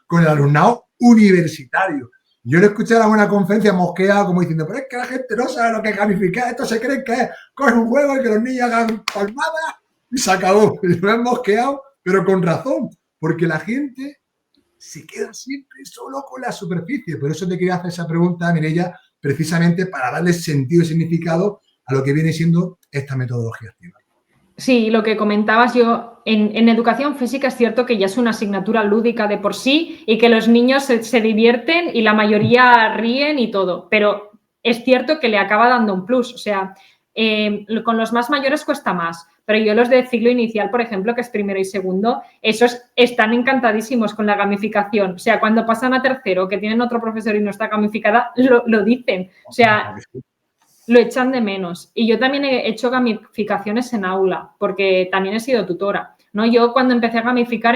Speaker 2: con el alumnado universitario. Yo le escuché en alguna conferencia mosqueado como diciendo, pero es que la gente no sabe lo que es gamificar, esto se cree que es coger un juego y que los niños hagan palmadas y se acabó. Y lo han mosqueado, pero con razón, porque la gente se queda siempre solo con la superficie. Por eso te quería hacer esa pregunta, Mireia, precisamente para darle sentido y significado a lo que viene siendo esta metodología activa.
Speaker 1: Sí, lo que comentabas yo, en educación física es cierto que ya es una asignatura lúdica de por sí y que los niños se divierten y la mayoría ríen y todo, pero es cierto que le acaba dando un plus, o sea, con los más mayores cuesta más, pero yo los de ciclo inicial, por ejemplo, que es primero y segundo, esos están encantadísimos con la gamificación, o sea, cuando pasan a tercero, que tienen otro profesor y no está gamificada, lo dicen, o sea, lo echan de menos. Y yo también he hecho gamificaciones en aula, porque también he sido tutora, ¿no? Yo cuando empecé a gamificar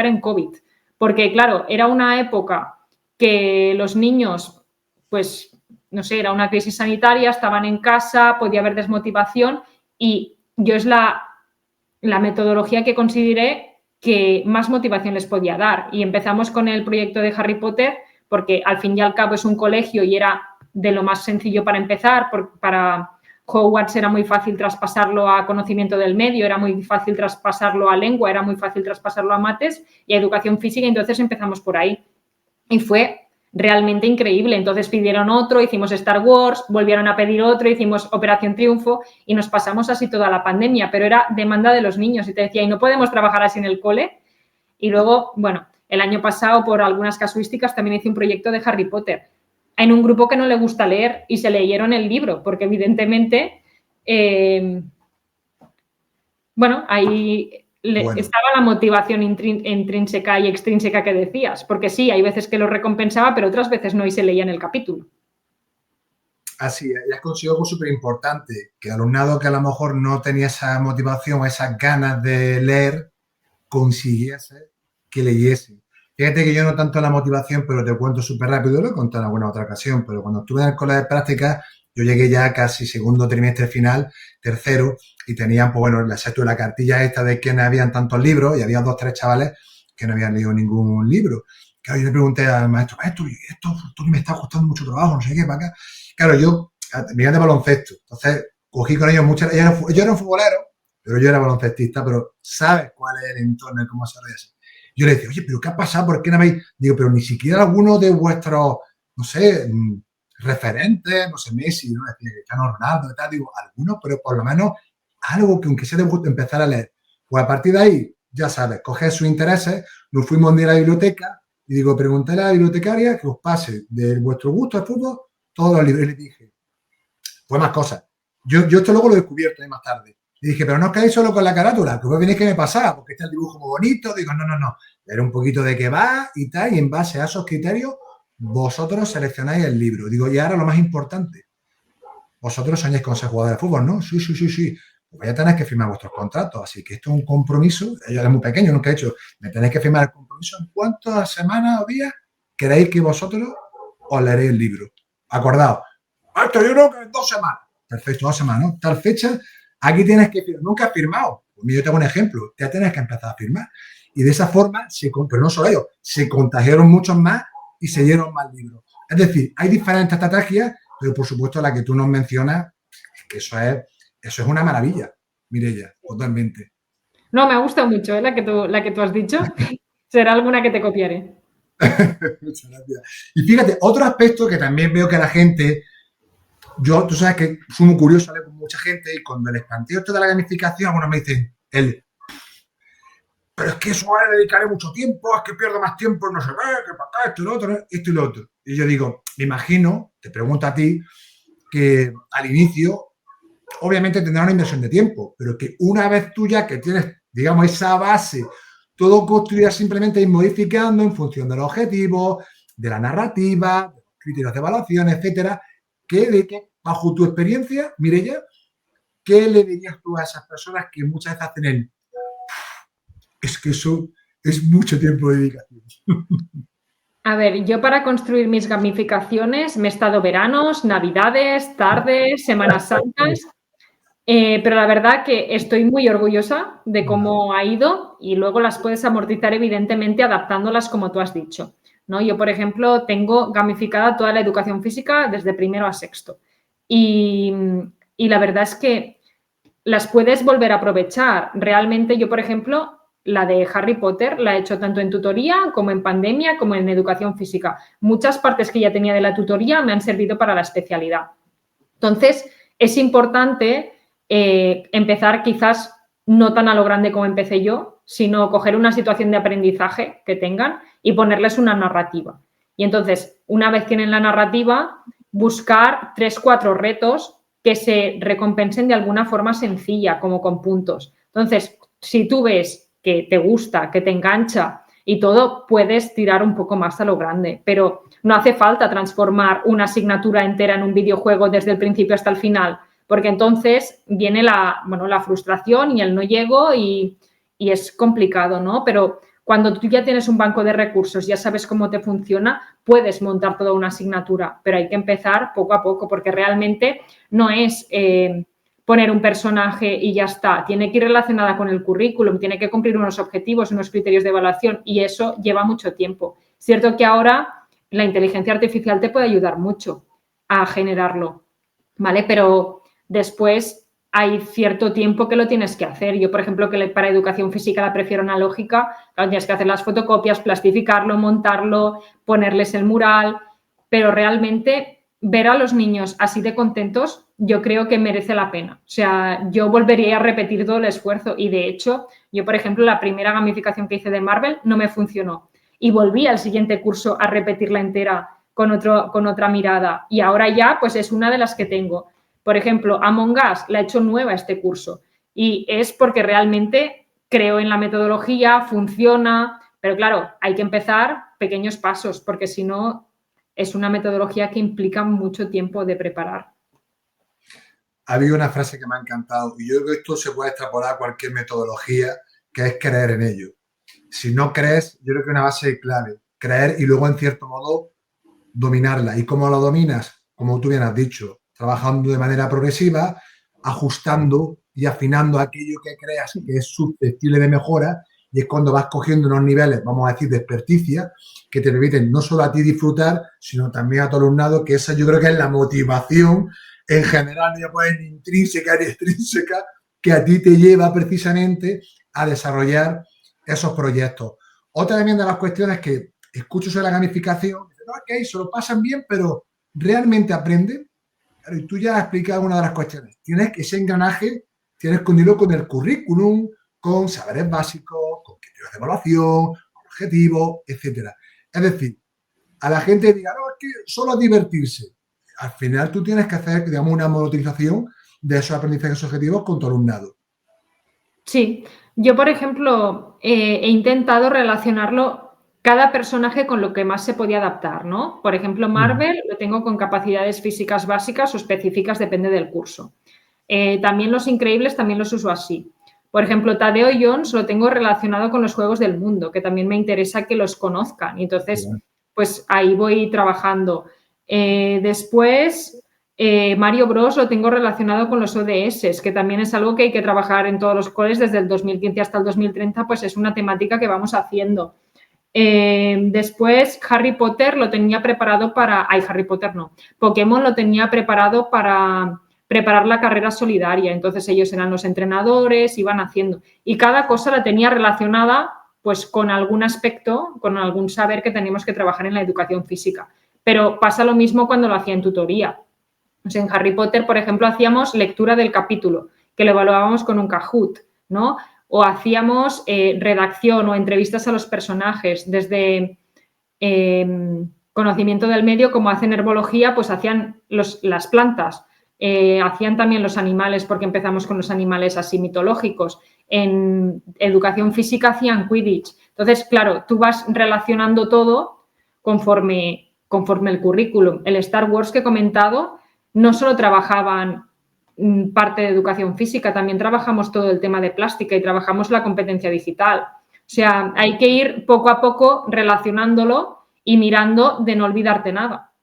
Speaker 1: en COVID, porque claro, era una época que los niños, pues, no sé, era una crisis sanitaria, estaban en casa, podía haber desmotivación y yo es la metodología que consideré que más motivación les podía dar. Y empezamos con el proyecto de Harry Potter, porque al fin y al cabo es un colegio y era de lo más sencillo para empezar. Para Hogwarts era muy fácil traspasarlo a conocimiento del medio, era muy fácil traspasarlo a lengua, era muy fácil traspasarlo a mates y a educación física, entonces empezamos por ahí. Y fue realmente increíble. Entonces pidieron otro, hicimos Star Wars, volvieron a pedir otro, hicimos Operación Triunfo y nos pasamos así toda la pandemia, pero era demanda de los niños y te decía, y no podemos trabajar así en el cole. Y luego, bueno, el año pasado, por algunas casuísticas, también hice un proyecto de Harry Potter en un grupo que no le gusta leer y se leyeron el libro, porque evidentemente, bueno, ahí estaba la motivación intrínseca y extrínseca que decías, porque sí, hay veces que lo recompensaba, pero otras veces no y se leía en el capítulo.
Speaker 2: Así es, y has conseguido algo súper importante, que el alumnado que a lo mejor no tenía esa motivación, esas ganas de leer, consiguiese que leyese. Fíjate que yo no tanto la motivación, pero te cuento súper rápido, lo he contado en alguna otra ocasión, pero cuando estuve en el colegio de prácticas, yo llegué ya casi segundo trimestre final, tercero, y tenían, pues bueno, la cartilla esta de que no habían tantos libros, y había 2 o 3 chavales que no habían leído ningún libro. Claro, yo le pregunté al maestro, esto me está costando mucho trabajo, no sé qué, para acá. Claro, yo venía de baloncesto, entonces cogí con ellos muchas, ellos eran futboleros, pero yo era baloncestista, pero ¿sabes cuál es el entorno y cómo se desarrolla eso? Yo le decía, oye, ¿pero qué ha pasado? ¿Por qué no habéis...? Digo, pero ni siquiera alguno de vuestros, no sé, referentes, no sé, Messi, ¿no? Decía Cristiano Ronaldo y tal, digo, algunos, pero por lo menos algo que aunque sea de gusto empezar a leer. Pues a partir de ahí, ya sabes, coger sus intereses, nos fuimos a la biblioteca y digo, pregunté a la bibliotecaria que os pase de vuestro gusto al fútbol todos los libros. Y le dije, pues más cosas. Yo esto luego lo he descubierto más tarde. Y dije, pero no os quedéis solo con la carátula, que vos venís que me pasaba, porque está el dibujo muy bonito. Digo, no. Era un poquito de qué va y tal, y en base a esos criterios, vosotros seleccionáis el libro. Digo, y ahora lo más importante, vosotros soñáis con ser jugador de fútbol, ¿no? Sí. Pues ya tenéis que firmar vuestros contratos, así que esto es un compromiso. Yo era muy pequeño, nunca he hecho, me tenéis que firmar el compromiso en cuántas semanas o días queréis que vosotros os leeréis el libro. Acordaos, esto yo creo que en 2 semanas. Perfecto, 2 semanas, ¿no? Tal fecha, aquí tienes que firmar. Nunca has firmado. Pues yo tengo un ejemplo. Ya tienes que empezar a firmar. Y de esa forma, pero no solo ellos, se contagiaron muchos más y se dieron más libros. Es decir, hay diferentes estrategias, pero por supuesto la que tú nos mencionas, que eso es una maravilla, Mireia, totalmente.
Speaker 1: No, me ha gustado mucho la que tú has dicho. Será alguna que te copiaré.
Speaker 2: Muchas gracias. Y fíjate, otro aspecto que también veo que la gente... Tú sabes que soy muy curioso, hablo con mucha gente y cuando les planteo esto de la gamificación, algunos me dicen, pero es que eso va a dedicarle mucho tiempo, es que pierdo más tiempo, no sé qué, que para acá, esto y lo otro. Y yo digo, me imagino, te pregunto a ti, que al inicio, obviamente tendrá una inversión de tiempo, pero que una vez tú ya que tienes, digamos, esa base, todo construirá simplemente ir modificando en función de los objetivos, de la narrativa, de los criterios de evaluación, etcétera. Bajo tu experiencia, Mireia, ¿qué le dirías tú a esas personas que muchas veces hacen es que eso es mucho tiempo de dedicación?
Speaker 1: A ver, yo para construir mis gamificaciones me he estado veranos, navidades, tardes, Semanas Santas, pero la verdad que estoy muy orgullosa de cómo ha ido y luego las puedes amortizar evidentemente adaptándolas como tú has dicho, ¿no? Yo, por ejemplo, tengo gamificada toda la educación física desde primero a sexto y la verdad es que las puedes volver a aprovechar. Realmente yo, por ejemplo, la de Harry Potter la he hecho tanto en tutoría como en pandemia como en educación física. Muchas partes que ya tenía de la tutoría me han servido para la especialidad. Entonces, es importante empezar quizás no tan a lo grande como empecé yo, sino coger una situación de aprendizaje que tengan y ponerles una narrativa. Y entonces, una vez tienen la narrativa, buscar 3, 4 retos que se recompensen de alguna forma sencilla, como con puntos. Entonces, si tú ves que te gusta, que te engancha y todo, puedes tirar un poco más a lo grande, pero no hace falta transformar una asignatura entera en un videojuego desde el principio hasta el final, porque entonces viene la frustración y el no llego y es complicado, ¿no? Pero cuando tú ya tienes un banco de recursos, ya sabes cómo te funciona, puedes montar toda una asignatura, pero hay que empezar poco a poco, porque realmente no es poner un personaje y ya está. Tiene que ir relacionada con el currículum, tiene que cumplir unos objetivos, unos criterios de evaluación y eso lleva mucho tiempo. Cierto que ahora la inteligencia artificial te puede ayudar mucho a generarlo, ¿vale? Pero después hay cierto tiempo que lo tienes que hacer. Yo, por ejemplo, que para educación física la prefiero analógica, tienes que hacer las fotocopias, plastificarlo, montarlo, ponerles el mural, pero realmente ver a los niños así de contentos, yo creo que merece la pena. O sea, yo volvería a repetir todo el esfuerzo y, de hecho, yo, por ejemplo, la primera gamificación que hice de Marvel no me funcionó y volví al siguiente curso a repetirla entera con otra mirada y ahora ya pues es una de las que tengo. Por ejemplo, Among Us la he hecho nueva este curso y es porque realmente creo en la metodología, funciona, pero claro, hay que empezar pequeños pasos porque si no es una metodología que implica mucho tiempo de preparar.
Speaker 2: Ha habido una frase que me ha encantado y yo creo que esto se puede extrapolar a cualquier metodología, que es creer en ello. Si no crees, yo creo que es una base clave, creer y luego en cierto modo dominarla. ¿Y cómo lo dominas? Como tú bien has dicho, trabajando de manera progresiva, ajustando y afinando aquello que creas que es susceptible de mejora, y es cuando vas cogiendo unos niveles, vamos a decir, de experticia, que te permiten no solo a ti disfrutar, sino también a tu alumnado, que esa yo creo que es la motivación en general, no ya puede ni intrínseca ni extrínseca, que a ti te lleva precisamente a desarrollar esos proyectos. Otra también de las cuestiones que escucho sobre la gamificación, ok, se lo pasan bien, pero ¿realmente aprenden? Claro, y tú ya has explicado una de las cuestiones. Tienes que ese engranaje, tienes que unirlo con el currículum, con saberes básicos, con criterios de evaluación, con objetivos, etcétera. Es decir, a la gente diga, no, es que solo divertirse. Al final tú tienes que hacer, digamos, una monetización de esos aprendizajes objetivos con tu alumnado.
Speaker 1: Sí, yo, por ejemplo, he intentado relacionarlo cada personaje con lo que más se podía adaptar, ¿no? Por ejemplo, Marvel lo tengo con capacidades físicas básicas o específicas, depende del curso. También Los Increíbles también los uso así. Por ejemplo, Tadeo Jones lo tengo relacionado con los juegos del mundo, que también me interesa que los conozcan. Y entonces, pues ahí voy trabajando. Después, Mario Bros lo tengo relacionado con los ODS, que también es algo que hay que trabajar en todos los coles desde el 2015 hasta el 2030, pues es una temática que vamos haciendo. Después, Harry Potter lo tenía preparado para... Ay, Harry Potter no. Pokémon lo tenía preparado para preparar la carrera solidaria. Entonces, ellos eran los entrenadores, iban haciendo. Y cada cosa la tenía relacionada pues con algún aspecto, con algún saber que teníamos que trabajar en la educación física. Pero pasa lo mismo cuando lo hacía en tutoría. O sea, en Harry Potter, por ejemplo, hacíamos lectura del capítulo, que lo evaluábamos con un Kahoot, ¿no? O hacíamos redacción o entrevistas a los personajes, desde conocimiento del medio, como hacen herbología, pues hacían las plantas, hacían también los animales, porque empezamos con los animales así mitológicos. En educación física hacían Quidditch. Entonces, claro, tú vas relacionando todo conforme el currículum. El Star Wars que he comentado, no solo trabajaban parte de educación física, también trabajamos todo el tema de plástica y trabajamos la competencia digital. O sea, hay que ir poco a poco relacionándolo y mirando de no olvidarte nada.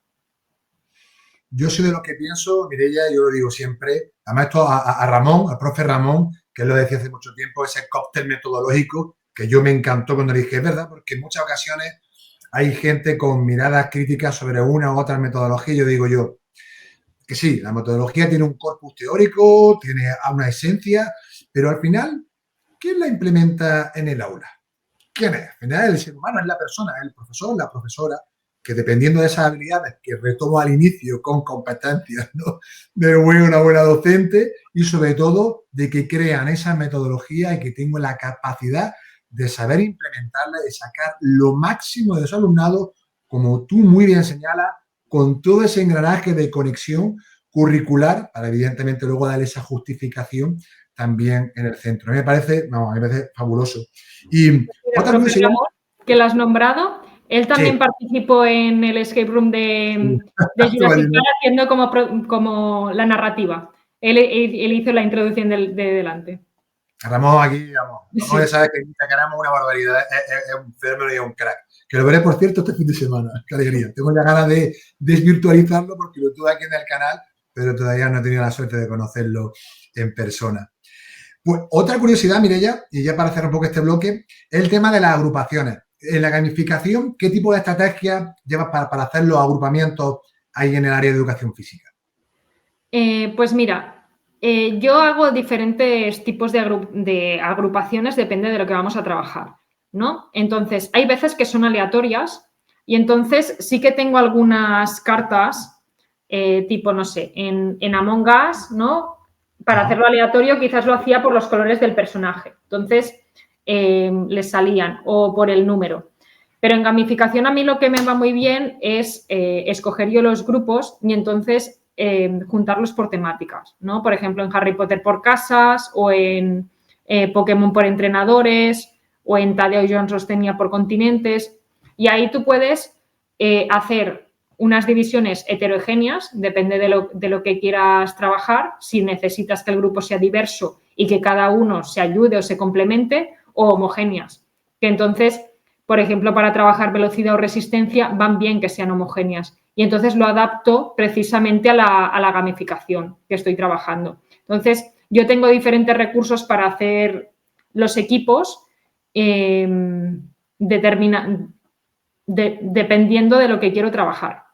Speaker 2: Yo soy de los que pienso, Mireia, yo lo digo siempre, además esto a Ramón, al profe Ramón, que él lo decía hace mucho tiempo, ese cóctel metodológico, que yo me encantó cuando le dije, es verdad, porque en muchas ocasiones hay gente con miradas críticas sobre una u otra metodología, y yo digo que sí, la metodología tiene un corpus teórico, tiene una esencia, pero al final, ¿quién la implementa en el aula? ¿Quién es? Al final el ser humano es la persona, el profesor, la profesora. que dependiendo de esas habilidades que retomo al inicio con competencias, ¿no?, de una buena docente y sobre todo de que crean esa metodología y que tengo la capacidad de saber implementarla, de sacar lo máximo de su alumnado, como tú muy bien señalas, con todo ese engranaje de conexión curricular para evidentemente luego darle esa justificación también en el centro. A mí me parece, no, a mí me parece fabuloso. Y otra curiosidad,
Speaker 1: que lo has nombrado, él también participó en el escape room de Jurassic Park haciendo como la narrativa. Él hizo la introducción de delante.
Speaker 2: Ramón, aquí, vamos, ya sabes que ganamos una barbaridad, es un fenómeno y un crack. Que lo veré, por cierto, este fin de semana. Qué alegría. Tengo ya ganas de desvirtualizarlo porque lo tuve aquí en el canal, pero todavía no he tenido la suerte de conocerlo en persona. Pues otra curiosidad, Mireia, y ya para hacer un poco este bloque, es el tema de las agrupaciones. En la gamificación, ¿qué tipo de estrategias llevas para hacer los agrupamientos ahí en el área de educación física?
Speaker 1: Pues mira, yo hago diferentes tipos de agrupaciones, depende de lo que vamos a trabajar, ¿no? Entonces, hay veces que son aleatorias y entonces sí que tengo algunas cartas tipo, no sé, en Among Us, ¿no? Para hacerlo aleatorio quizás lo hacía por los colores del personaje. Entonces, les salían o por el número. Pero en gamificación a mí lo que me va muy bien es escoger yo los grupos y entonces juntarlos por temáticas, ¿no? Por ejemplo, en Harry Potter por casas o en Pokémon por entrenadores o en Tadeo Jones los tenía por continentes. Y ahí tú puedes hacer unas divisiones heterogéneas, depende de lo que quieras trabajar, si necesitas que el grupo sea diverso y que cada uno se ayude o se complemente, o homogéneas, que entonces, por ejemplo, para trabajar velocidad o resistencia van bien que sean homogéneas y entonces lo adapto precisamente a la gamificación que estoy trabajando. Entonces, yo tengo diferentes recursos para hacer los equipos dependiendo de lo que quiero trabajar.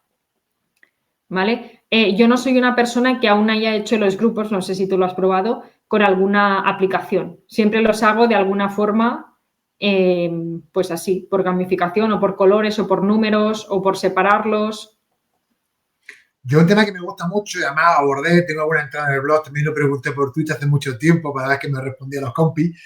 Speaker 1: ¿Vale? Yo no soy una persona que aún haya hecho los grupos, no sé si tú lo has probado, con alguna aplicación. Siempre los hago de alguna forma, pues así, por gamificación o por colores o por números o por separarlos.
Speaker 2: Yo un tema que me gusta mucho y además abordé, tengo alguna entrada en el blog, también lo pregunté por Twitter hace mucho tiempo para ver que me respondían los compis.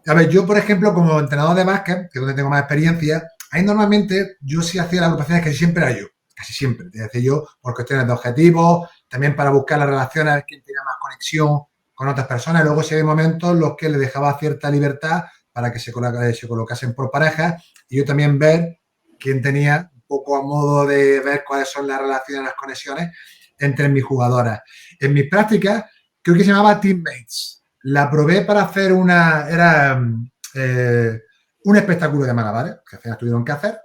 Speaker 2: A ver, yo, por ejemplo, como entrenador de básquet, que es donde tengo más experiencia, ahí normalmente yo sí hacía las agrupaciones que siempre era yo, casi siempre. Es decir, yo por cuestiones de objetivos, también para buscar las relaciones, a ver quién tenía más conexión con otras personas. Luego sí hay momentos en los que le dejaba cierta libertad para que se colocasen por parejas y yo también ver quién tenía un poco a modo de ver cuáles son las relaciones, las conexiones entre mis jugadoras. En mis prácticas, creo que se llamaba Teammates. La probé para hacer un espectáculo de malabares, que al final tuvieron que hacer,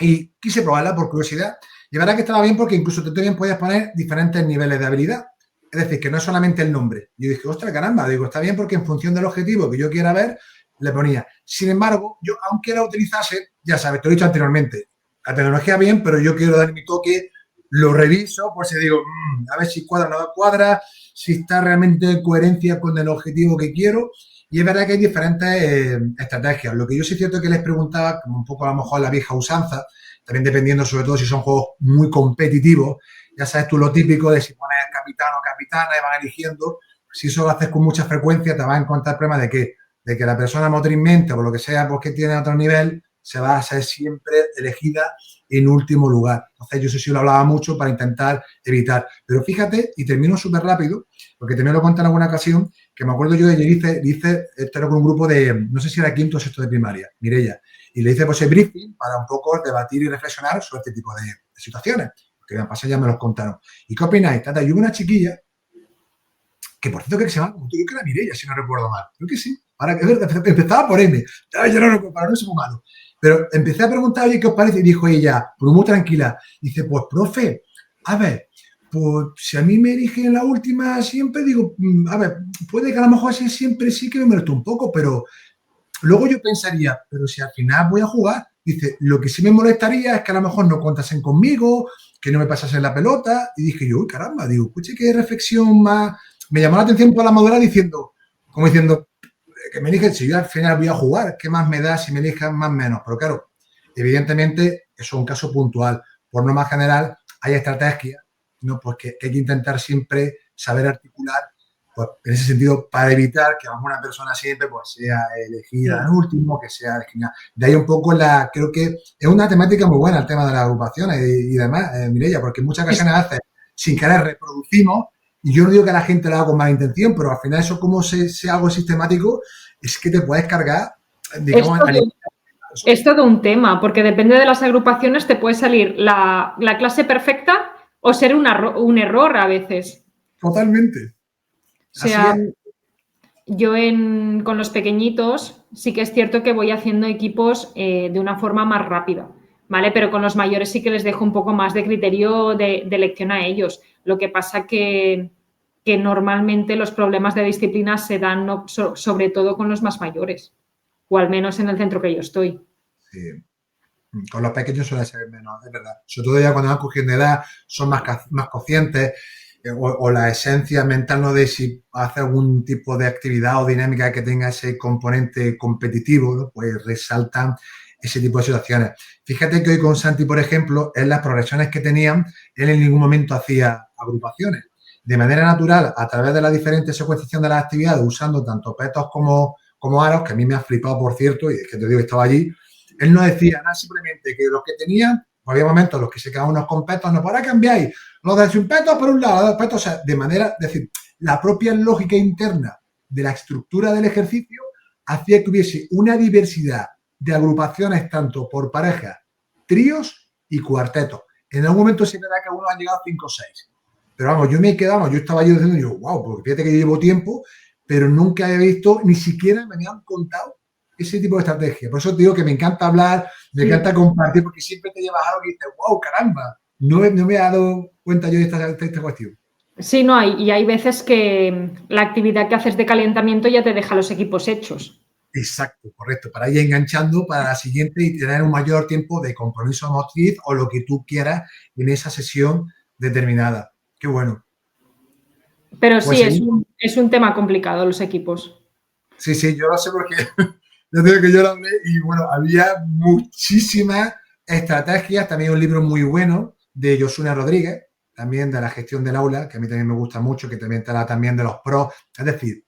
Speaker 2: y quise probarla por curiosidad. Y la verdad que estaba bien porque incluso tú también podías poner diferentes niveles de habilidad. Es decir, que no es solamente el nombre. Yo dije, ostras, caramba, digo, está bien porque en función del objetivo que yo quiera ver, le ponía. Sin embargo, yo, aunque la utilizase, ya sabes, te lo he dicho anteriormente, la tecnología bien, pero yo quiero dar mi toque, lo reviso, por si digo, a ver si cuadra o no cuadra, si está realmente en coherencia con el objetivo que quiero. Y es verdad que hay diferentes estrategias. Lo que yo sí es cierto que les preguntaba, como un poco a lo mejor la vieja usanza, también dependiendo sobre todo si son juegos muy competitivos, ya sabes tú lo típico de si pones capitán o capitana y van eligiendo, si eso lo haces con mucha frecuencia te vas a encontrar el problema de que la persona motrizmente o por lo que sea, porque tiene otro nivel, se va a ser siempre elegida en último lugar. Entonces, yo eso sí lo hablaba mucho para intentar evitar. Pero fíjate, y termino súper rápido, porque también lo conté en alguna ocasión, que me acuerdo yo de que hice esto era con un grupo de, no sé si era quinto o sexto de primaria, Mireia, y le hice pues el briefing para un poco debatir y reflexionar sobre este tipo de situaciones. Que me pasado ya me los contaron. ¿Y qué opináis? Tata, yo hubo una chiquilla que por cierto creo que se llama, como tú, creo que era Mireia, si no recuerdo mal. Creo que sí. Ahora, es verdad, empezaba por M. Yo no recuerdo, para no ser muy malo. Pero empecé a preguntar, oye, ¿qué os parece? Y dijo ella, pues muy tranquila, dice, pues, profe, a ver, pues si a mí me eligen la última siempre, digo, a ver, puede que a lo mejor así siempre sí que me moleste un poco, pero luego yo pensaría, pero si al final voy a jugar, dice, lo que sí me molestaría es que a lo mejor no contasen conmigo, que no me pasasen la pelota. Y dije yo, uy, caramba, digo, escuche, qué reflexión más. Me llamó la atención por la modera diciendo, como diciendo, que me eligen, si yo al final voy a jugar, ¿qué más me da si me elijan más o menos? Pero claro, evidentemente eso es un caso puntual. Por norma general, hay estrategias, ¿no? Pues que hay que intentar siempre saber articular, pues en ese sentido, para evitar que una persona siempre pues, sea elegida en último, que sea elegida. De ahí un poco creo que es una temática muy buena el tema de las agrupaciones y demás, Mireia, porque en muchas ocasiones a veces sin querer reproducimos, y yo no digo que la gente lo haga con mala intención, pero al final eso como sea algo sistemático, es que te puedes cargar, digamos,
Speaker 1: es todo un tema, porque depende de las agrupaciones te puede salir la clase perfecta o ser un error a veces.
Speaker 2: Totalmente.
Speaker 1: O sea, yo con los pequeñitos sí que es cierto que voy haciendo equipos de una forma más rápida, ¿vale? Pero con los mayores sí que les dejo un poco más de criterio de elección a ellos. Lo que pasa que normalmente los problemas de disciplina se dan sobre todo con los más mayores, o al menos en el centro que yo estoy.
Speaker 2: Sí. Con los pequeños suele ser menos, es verdad. Sobre todo ya cuando van cogiendo edad, son más conscientes, o la esencia mental, ¿no? De si hace algún tipo de actividad o dinámica que tenga ese componente competitivo, ¿no? Pues resaltan ese tipo de situaciones. Fíjate que hoy con Santi, por ejemplo, en las progresiones que tenían, él en ningún momento hacía agrupaciones. De manera natural, a través de la diferente secuenciación de las actividades, usando tanto petos como aros, que a mí me ha flipado, por cierto, y es que te digo que estaba allí, él no decía nada, simplemente que los que tenían, había momentos en los que se quedaban unos con petos, no, ¿para cambiáis? Los de sin petos por un lado, los de petos, o sea, de manera, es decir, la propia lógica interna de la estructura del ejercicio hacía que hubiese una diversidad de agrupaciones tanto por parejas, tríos y cuartetos. En algún momento se verá que algunos han llegado 5 o 6. Pero vamos, yo me he quedado, yo estaba allí diciendo, yo, wow, porque fíjate que yo llevo tiempo, pero nunca he visto, ni siquiera me han contado ese tipo de estrategia. Por eso te digo que me encanta hablar, me encanta compartir, porque siempre te llevas algo que dices, wow, caramba, no me he dado cuenta yo de esta cuestión.
Speaker 1: Sí, no hay. Y hay veces que la actividad que haces de calentamiento ya te deja los equipos hechos.
Speaker 2: Exacto, correcto. Para ir enganchando para la siguiente y tener un mayor tiempo de compromiso motriz o lo que tú quieras en esa sesión determinada. Qué bueno.
Speaker 1: Pero sí, es un tema complicado los equipos.
Speaker 2: Sí, yo lo sé porque yo digo que yo lo hablé y bueno, había muchísimas estrategias, también un libro muy bueno de Josuna Rodríguez, también de la gestión del aula, que a mí también me gusta mucho, que también te habla también de los pros, es decir,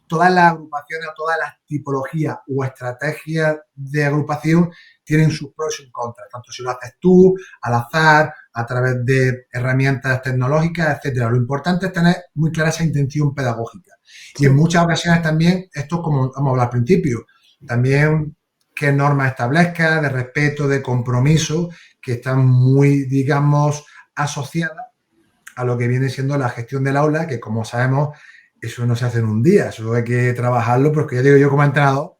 Speaker 2: todas las agrupaciones o todas las tipologías o estrategias de agrupación tienen sus pros y sus contras, tanto si lo haces tú, al azar, a través de herramientas tecnológicas, etcétera. Lo importante es tener muy clara esa intención pedagógica. Y en muchas ocasiones también, esto como hemos hablado al principio, también qué normas establezca, de respeto, de compromiso, que están muy, digamos, asociadas a lo que viene siendo la gestión del aula, que como sabemos, eso no se hace en un día, eso hay que trabajarlo, porque ya digo yo como entrenador,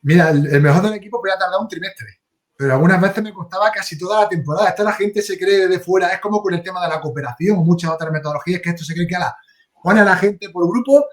Speaker 2: mira, el mejor del equipo podía tardar un trimestre, pero algunas veces me costaba casi toda la temporada. Esto la gente se cree de fuera, es como con el tema de la cooperación o muchas otras metodologías, que esto se cree que pone a la gente por grupo,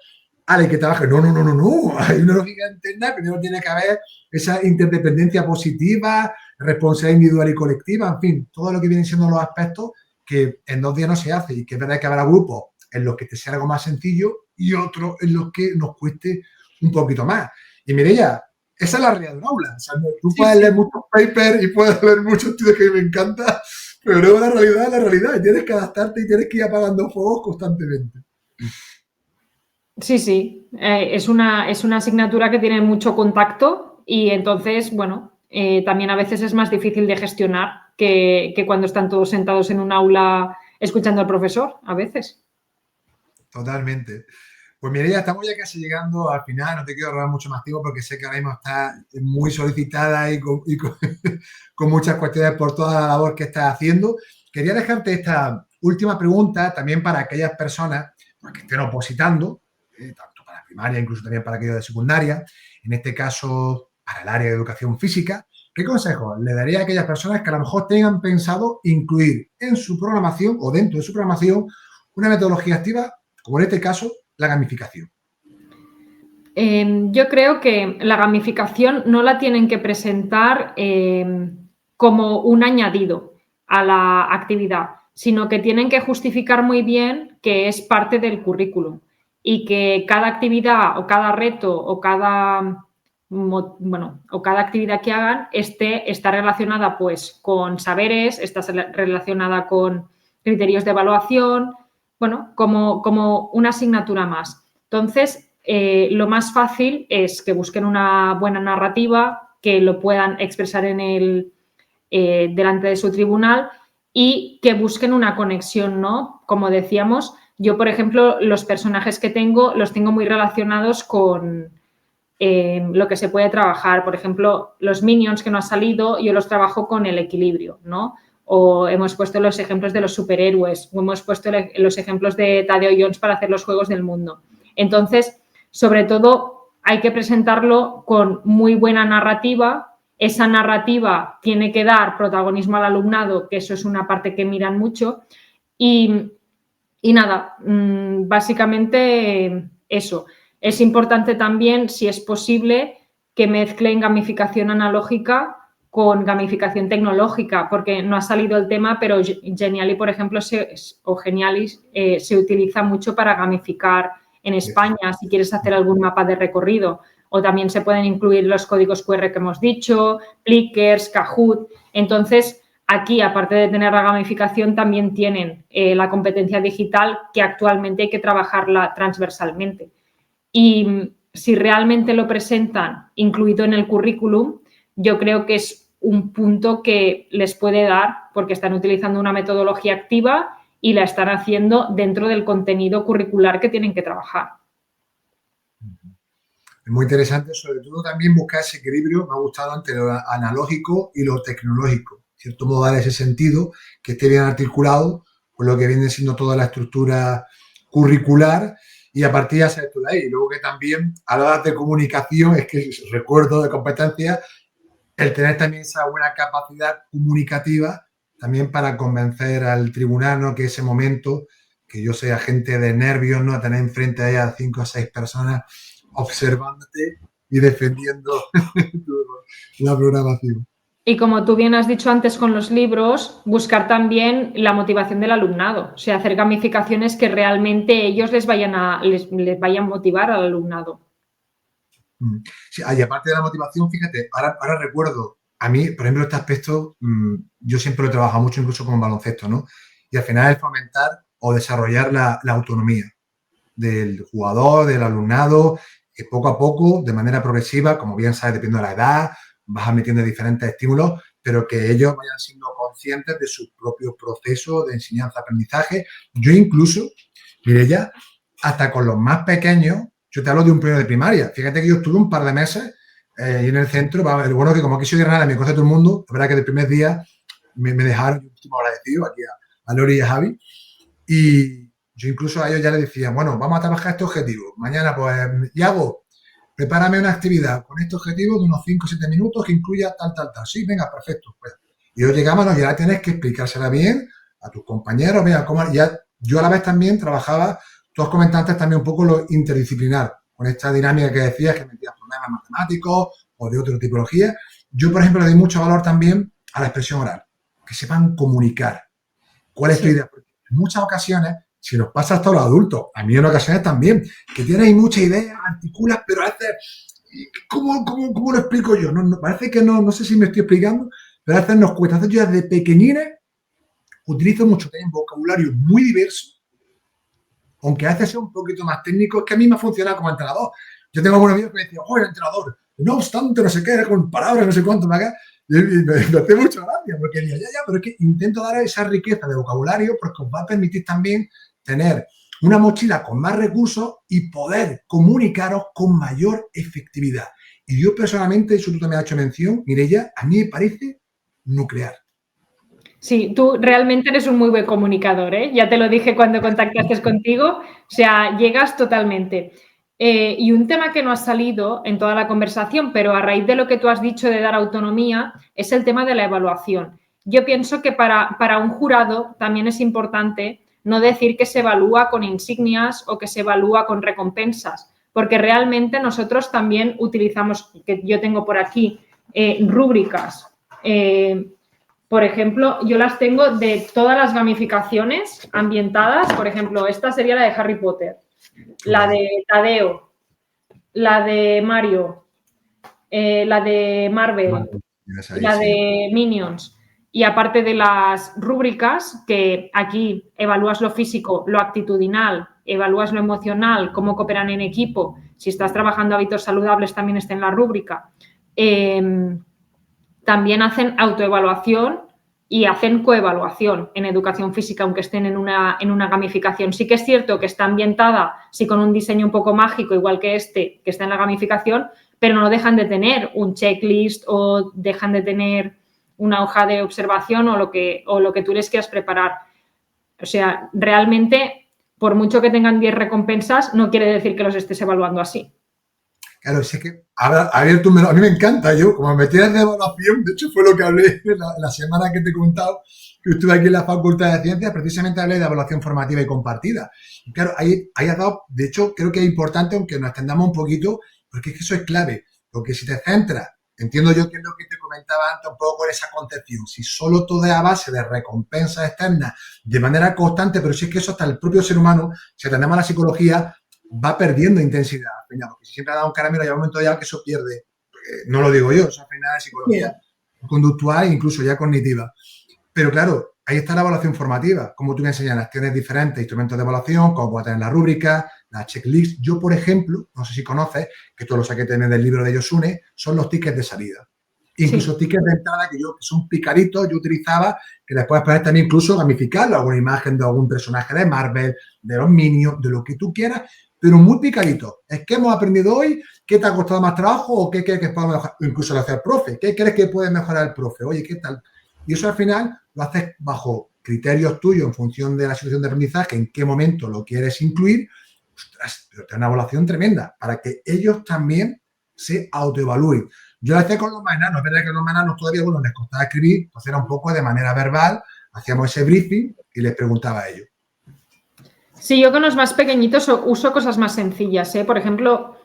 Speaker 2: que trabaje. No. Hay una lógica interna, primero tiene que haber esa interdependencia positiva, responsabilidad individual y colectiva, en fin, todo lo que vienen siendo los aspectos que en 2 días no se hace, y que es verdad que habrá grupos en los que te sea algo más sencillo y otros en los que nos cueste un poquito más. Y Mireia, esa es la realidad de un aula. O sea, tú puedes leer muchos papers y puedes leer muchos estudios que me encanta, pero luego la realidad es la realidad y tienes que adaptarte y tienes que ir apagando fuegos constantemente.
Speaker 1: Sí. Es una asignatura que tiene mucho contacto y entonces, bueno, también a veces es más difícil de gestionar que cuando están todos sentados en un aula escuchando al profesor, a veces.
Speaker 2: Totalmente. Pues Mireia, estamos ya casi llegando al final, no te quiero robar mucho más tiempo porque sé que ahora mismo estás muy solicitada y con muchas cuestiones por toda la labor que estás haciendo. Quería dejarte esta última pregunta también para aquellas personas pues, que estén opositando, tanto para primaria, incluso también para aquellos de secundaria, en este caso para el área de educación física. ¿Qué consejos le daría a aquellas personas que a lo mejor tengan pensado incluir en su programación o dentro de su programación una metodología activa, como en este caso, la gamificación?
Speaker 1: Yo creo que la gamificación no la tienen que presentar como un añadido a la actividad, sino que tienen que justificar muy bien que es parte del currículum y que cada actividad o cada reto o cada o cada actividad que hagan está relacionada pues con saberes, está relacionada con criterios de evaluación, bueno, como una asignatura más. Entonces, lo más fácil es que busquen una buena narrativa, que lo puedan expresar delante de su tribunal y que busquen una conexión, ¿no? Como decíamos, yo, por ejemplo, los personajes que tengo los tengo muy relacionados con lo que se puede trabajar. Por ejemplo, los minions que no ha salido, yo los trabajo con el equilibrio, ¿no? O hemos puesto los ejemplos de los superhéroes, o hemos puesto los ejemplos de Tadeo Jones para hacer los juegos del mundo. Entonces, sobre todo, hay que presentarlo con muy buena narrativa. Esa narrativa tiene que dar protagonismo al alumnado, que eso es una parte que miran mucho. Y nada, básicamente eso. Es importante también, si es posible, que mezclen gamificación analógica con gamificación tecnológica, porque no ha salido el tema, pero Geniali, por ejemplo, Genialis se utiliza mucho para gamificar en España, si quieres hacer algún mapa de recorrido. O también se pueden incluir los códigos QR que hemos dicho, Plickers, Kahoot. Entonces, aquí, aparte de tener la gamificación, también tienen la competencia digital, que actualmente hay que trabajarla transversalmente. Y si realmente lo presentan incluido en el currículum, yo creo que es un punto que les puede dar, porque están utilizando una metodología activa y la están haciendo dentro del contenido curricular que tienen que trabajar.
Speaker 2: Es muy interesante, sobre todo también buscar ese equilibrio, me ha gustado entre lo analógico y lo tecnológico. En cierto modo, dar ese sentido, que esté bien articulado con lo que viene siendo toda la estructura curricular, y a partir de hacer esto de ahí. Y luego que también, a la hora de comunicación, es que recuerdo de competencia, el tener también esa buena capacidad comunicativa también para convencer al tribunal, ¿no? Que ese momento, que yo soy agente de nervios, ¿no? A tener enfrente a 5 o 6 personas observándote y defendiendo la programación.
Speaker 1: Y como tú bien has dicho antes con los libros, buscar también la motivación del alumnado, o sea, hacer gamificaciones que realmente ellos les vayan a motivar al alumnado.
Speaker 2: Sí, y aparte de la motivación, fíjate, ahora recuerdo, a mí, por ejemplo, este aspecto, yo siempre lo he trabajado mucho, incluso con baloncesto, ¿no? Y al final es fomentar o desarrollar la autonomía del jugador, del alumnado, que poco a poco, de manera progresiva, como bien sabes, dependiendo de la edad, vas metiendo diferentes estímulos, pero que ellos vayan siendo conscientes de su propio proceso de enseñanza-aprendizaje. Yo incluso, Mireia, hasta con los más pequeños, yo te hablo de un primero de primaria. Fíjate que yo estuve un par de meses y en el centro, lo bueno que como aquí soy de Granada, me conoce todo el mundo, la verdad que del primer día me dejaron, yo estoy agradecido aquí a Lori y a Javi, y yo incluso a ellos ya les decía, bueno, vamos a trabajar este objetivo. Mañana, pues, Iago, prepárame una actividad con este objetivo de unos 5 o 7 minutos que incluya tal. Sí, venga, perfecto. Pues. Y yo llegábamos, ya tienes que explicársela bien a tus compañeros, venga, cómo, ya, yo a la vez también trabajaba, tú has comentado antes también un poco lo interdisciplinar, con esta dinámica que decías, que metías problemas matemáticos o de otra tipología. Yo, por ejemplo, le doy mucho valor también a la expresión oral, que sepan comunicar. ¿Cuál es tu idea? Porque en muchas ocasiones, si nos pasa hasta a los adultos, a mí en ocasiones también, que tienes muchas ideas, articulas, pero a veces, ¿cómo lo explico yo? No, parece que no sé si me estoy explicando, pero a veces nos cuesta. Entonces yo desde pequeñines utilizo mucho también vocabulario muy diverso, aunque a veces sea un poquito más técnico, es que a mí me ha funcionado como entrenador. Yo tengo algunos amigos que me decían, el entrenador, no obstante, no sé qué, con palabras, no sé cuánto, me hace mucha gracia, porque digo, ya, pero es que intento dar esa riqueza de vocabulario porque os va a permitir también tener una mochila con más recursos y poder comunicaros con mayor efectividad. Y yo personalmente, eso tú también has hecho mención, Mireia, a mí me parece nuclear.
Speaker 1: Sí, tú realmente eres un muy buen comunicador, ¿eh? Ya te lo dije cuando contactaste contigo, o sea, llegas totalmente. Y un tema que no ha salido en toda la conversación, pero a raíz de lo que tú has dicho de dar autonomía, es el tema de la evaluación. Yo pienso que para un jurado también es importante no decir que se evalúa con insignias o que se evalúa con recompensas, porque realmente nosotros también utilizamos, que yo tengo por aquí, rúbricas. Por ejemplo, yo las tengo de todas las gamificaciones ambientadas. Por ejemplo, esta sería la de Harry Potter, la de Tadeo, la de Mario, la de Marvel, la de Minions. Y aparte de las rúbricas, que aquí evalúas lo físico, lo actitudinal, evalúas lo emocional, cómo cooperan en equipo, si estás trabajando hábitos saludables también está en la rúbrica. También hacen autoevaluación y hacen coevaluación en educación física, aunque estén en una gamificación. Sí que es cierto que está ambientada, sí, con un diseño un poco mágico, igual que este, que está en la gamificación, pero no dejan de tener un checklist o dejan de tener una hoja de observación o lo que tú les quieras preparar. O sea, realmente, por mucho que tengan 10 recompensas, no quiere decir que los estés evaluando así.
Speaker 2: Claro, sé que ha abierto un melón. A mí me encanta, yo, como me metí en evaluación, de hecho fue lo que hablé la semana que te he contado, que estuve aquí en la Facultad de Ciencias, precisamente hablé de evaluación formativa y compartida. Y claro, ahí has dado, de hecho, creo que es importante, aunque nos extendamos un poquito, porque es que eso es clave, porque si te centras, entiendo yo que es lo que te comentaba antes un poco con esa concepción, si solo todo es a base de recompensas externas de manera constante, pero si es que eso hasta el propio ser humano, si atendemos a la psicología, va perdiendo intensidad, porque si siempre ha dado un caramelo, llega un momento ya que eso pierde. No lo digo yo, eso al final es psicología conductual e incluso ya cognitiva. Pero claro, ahí está la evaluación formativa. Como tú me enseñas, tienes diferentes instrumentos de evaluación, como puedes tener la rúbrica, la checklist. Yo, por ejemplo, no sé si conoces, que todo lo saqué también del libro de Yosune, son los tickets de salida. Incluso tickets de entrada que son picaritos, yo utilizaba, que les puedes poner también incluso gamificarlo, alguna imagen de algún personaje de Marvel, de los Minions, de lo que tú quieras, pero muy picadito. Es que hemos aprendido hoy, qué te ha costado más trabajo o qué crees que podemos mejorar. Incluso lo hace el profe. ¿Qué crees que puede mejorar el profe? Oye, ¿qué tal? Y eso al final lo haces bajo criterios tuyos en función de la situación de aprendizaje, en qué momento lo quieres incluir. Ostras, pero te da una evaluación tremenda para que ellos también se autoevalúen. Yo lo hacía con los más enanos. Es verdad que los más enanos todavía, bueno, les costaba escribir, pues era un poco de manera verbal, hacíamos ese briefing y les preguntaba a ellos.
Speaker 1: Sí, yo con los más pequeñitos uso cosas más sencillas, ¿eh? Por ejemplo,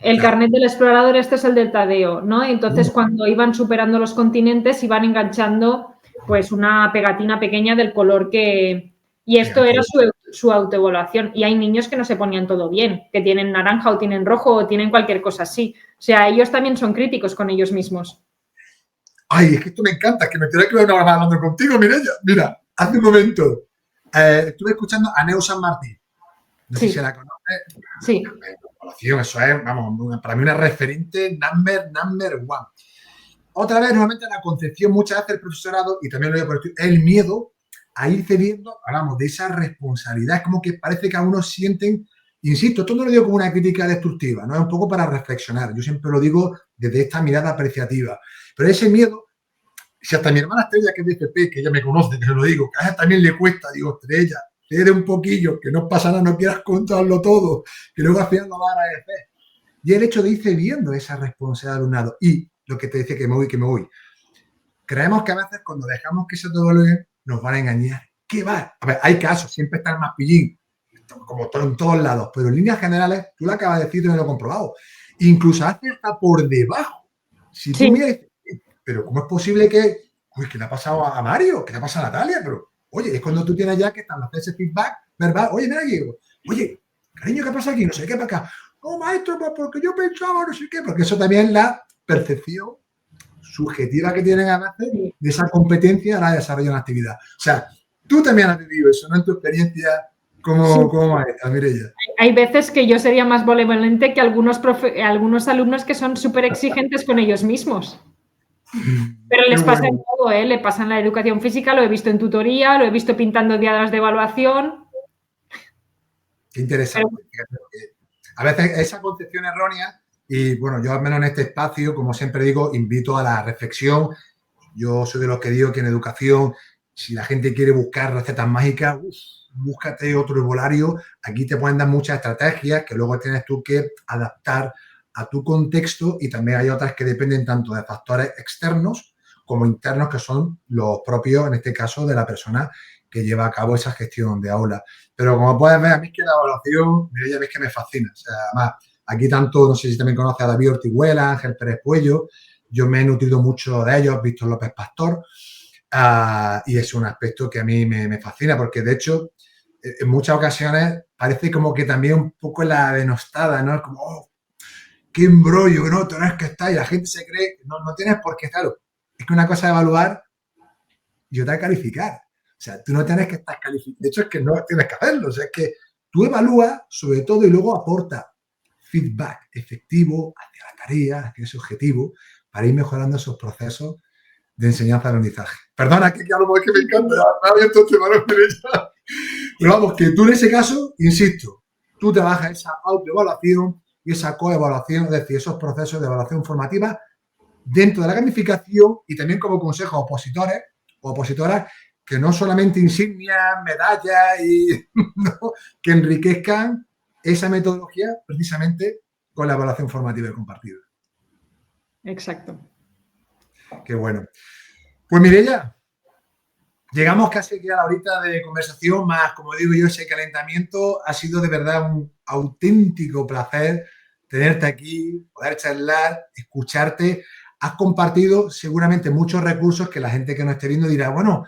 Speaker 1: el carnet del explorador, este es el del Tadeo, ¿no? Entonces, cuando iban superando los continentes, iban enganchando pues una pegatina pequeña del color que... Y esto era su autoevaluación. Y hay niños que no se ponían todo bien, que tienen naranja o tienen rojo o tienen cualquier cosa así. O sea, ellos también son críticos con ellos mismos.
Speaker 2: Ay, es que esto me encanta, es que me tenía que ver una hora hablando contigo, Mireia. Mira, hace un momento estuve escuchando a Neu San Martín. No sé si la conoces.
Speaker 1: Sí.
Speaker 2: Eso es, vamos, para mí una referente number one. Otra vez, nuevamente, la concepción muchas veces del profesorado, y también lo digo por esto, el miedo a ir cediendo, hablamos de esa responsabilidad. Es como que parece que algunos sienten, insisto, esto no lo digo como una crítica destructiva, no es un poco para reflexionar. Yo siempre lo digo desde esta mirada apreciativa. Pero ese miedo, si hasta mi hermana Estrella, que es de FP, que ella me conoce, que se lo digo, que a ella también le cuesta, digo, Estrella, cede un poquillo, que no pasa nada, no quieras contarlo todo, que luego al final lo van a agradecer. Y el hecho de ir cediendo esa responsabilidad al alumnado, y lo que te decía, que me voy. Creemos que a veces cuando dejamos que se todo nos van a engañar. ¿Qué va? A ver, hay casos, siempre está el más pillín, como en todos lados, pero en líneas generales, tú lo acabas de decir, yo me lo he comprobado. Incluso hace hasta por debajo. Si tú miras, pero ¿cómo es posible que, uy, ¿qué le ha pasado a Mario? ¿Qué le ha pasado a Natalia? Pero, oye, es cuando tú tienes ya que establecer ese feedback verbal. Oye, mira aquí, oye, cariño, ¿qué pasa aquí? No sé qué para acá. Oh, maestro, pues porque yo pensaba no sé qué, porque eso también es la percepción subjetiva que tienen a veces de esa competencia a la de desarrollar una actividad. O sea, tú también has vivido eso, ¿no? En tu experiencia como maestra, Mireia.
Speaker 1: Hay veces que yo sería más benevolente que algunos alumnos que son súper exigentes con ellos mismos. Pero les pasa en todo, ¿eh? Le pasa en la educación física, lo he visto en tutoría, lo he visto pintando diagramas de evaluación.
Speaker 2: Qué interesante. A veces esa concepción errónea, y bueno, yo al menos en este espacio, como siempre digo, invito a la reflexión. Yo soy de los que digo que en educación, si la gente quiere buscar recetas mágicas, búscate otro herbolario. Aquí te pueden dar muchas estrategias que luego tienes tú que adaptar a tu contexto, y también hay otras que dependen tanto de factores externos como internos, que son los propios, en este caso, de la persona que lleva a cabo esa gestión de aula. Pero como puedes ver, a mí es que la evaluación, mira, ya ves que me fascina. O sea, además, aquí tanto, no sé si también conoces a David Ortiguela, Ángel Pérez Puello, yo me he nutrido mucho de ellos, Víctor López Pastor, y es un aspecto que a mí me fascina, porque de hecho, en muchas ocasiones parece como que también un poco la denostada, ¿no? Es como, qué embrollo, ¿no? Tenés que estar y la gente se cree, no tienes por qué estarlo. Es que una cosa es evaluar y otra es calificar. O sea, tú no tienes que estar calificando. De hecho, es que no tienes que hacerlo. O sea, es que tú evalúas sobre todo y luego aporta feedback efectivo hacia la tarea, hacia ese objetivo, para ir mejorando esos procesos de enseñanza-aprendizaje. Perdona, que ya lo que me encanta, me ha abierto este valor, pero vamos, que tú en ese caso, insisto, tú trabajas esa autoevaluación y esa coevaluación, es decir, esos procesos de evaluación formativa dentro de la gamificación y también como consejo a opositores o opositoras que no solamente insignias, medallas y ¿no? que enriquezcan esa metodología precisamente con la evaluación formativa y compartida.
Speaker 1: Exacto.
Speaker 2: Qué bueno. Pues Mireia, llegamos casi aquí a la horita de conversación, más, como digo yo, ese calentamiento. Ha sido de verdad un auténtico placer tenerte aquí, poder charlar, escucharte. Has compartido seguramente muchos recursos que la gente que nos esté viendo dirá, bueno,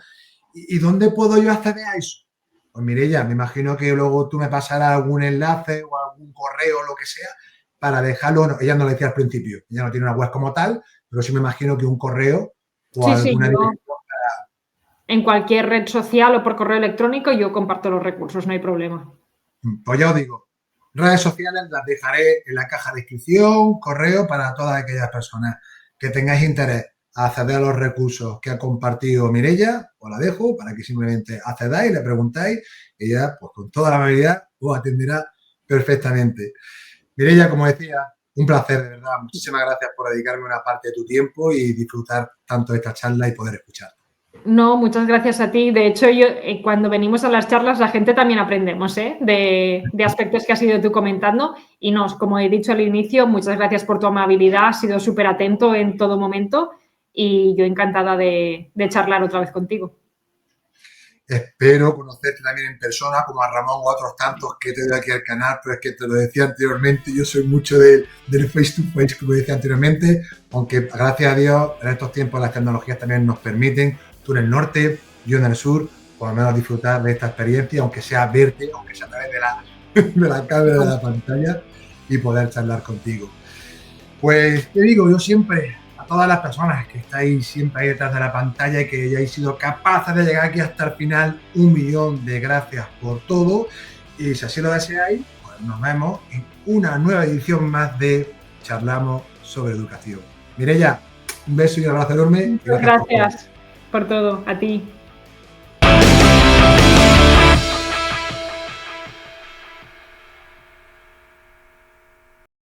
Speaker 2: ¿y dónde puedo yo acceder a eso? Pues Mireia, me imagino que luego tú me pasarás algún enlace o algún correo o lo que sea para dejarlo. No, ella no lo decía al principio, ella no tiene una web como tal, pero sí me imagino que un correo o
Speaker 1: Sí,
Speaker 2: alguna dirección.
Speaker 1: En cualquier red social o por correo electrónico yo comparto los recursos, no hay problema.
Speaker 2: Pues ya os digo, redes sociales las dejaré en la caja de descripción, correo para todas aquellas personas que tengáis interés a acceder a los recursos que ha compartido Mireia, os la dejo para que simplemente accedáis, le preguntáis y ella, pues con toda la amabilidad, os atenderá perfectamente. Mireia, como decía, un placer, de verdad. Muchísimas gracias por dedicarme una parte de tu tiempo y disfrutar tanto de esta charla y poder escuchar.
Speaker 1: No, muchas gracias a ti. De hecho, yo cuando venimos a las charlas, la gente también aprendemos de aspectos que has ido tú comentando. Y como he dicho al inicio, muchas gracias por tu amabilidad. Has sido súper atento en todo momento y yo encantada de charlar otra vez contigo.
Speaker 2: Espero conocerte también en persona, como a Ramón o a otros tantos que te doy aquí al canal, pero es que te lo decía anteriormente, yo soy mucho del face to face, como decía anteriormente, aunque gracias a Dios en estos tiempos las tecnologías también nos permiten, tú en el norte, yo en el sur, por lo menos disfrutar de esta experiencia, aunque sea verte, aunque sea a través de la cámara de la pantalla y poder charlar contigo. Pues te digo, yo siempre, a todas las personas que estáis siempre ahí detrás de la pantalla y que hayáis sido capaces de llegar aquí hasta el final, 1.000.000 de gracias por todo. Y si así lo deseáis, pues nos vemos en una nueva edición más de Charlamos sobre Educación. Mireia, un beso y un abrazo enorme.
Speaker 1: Muchas gracias por todo. A ti.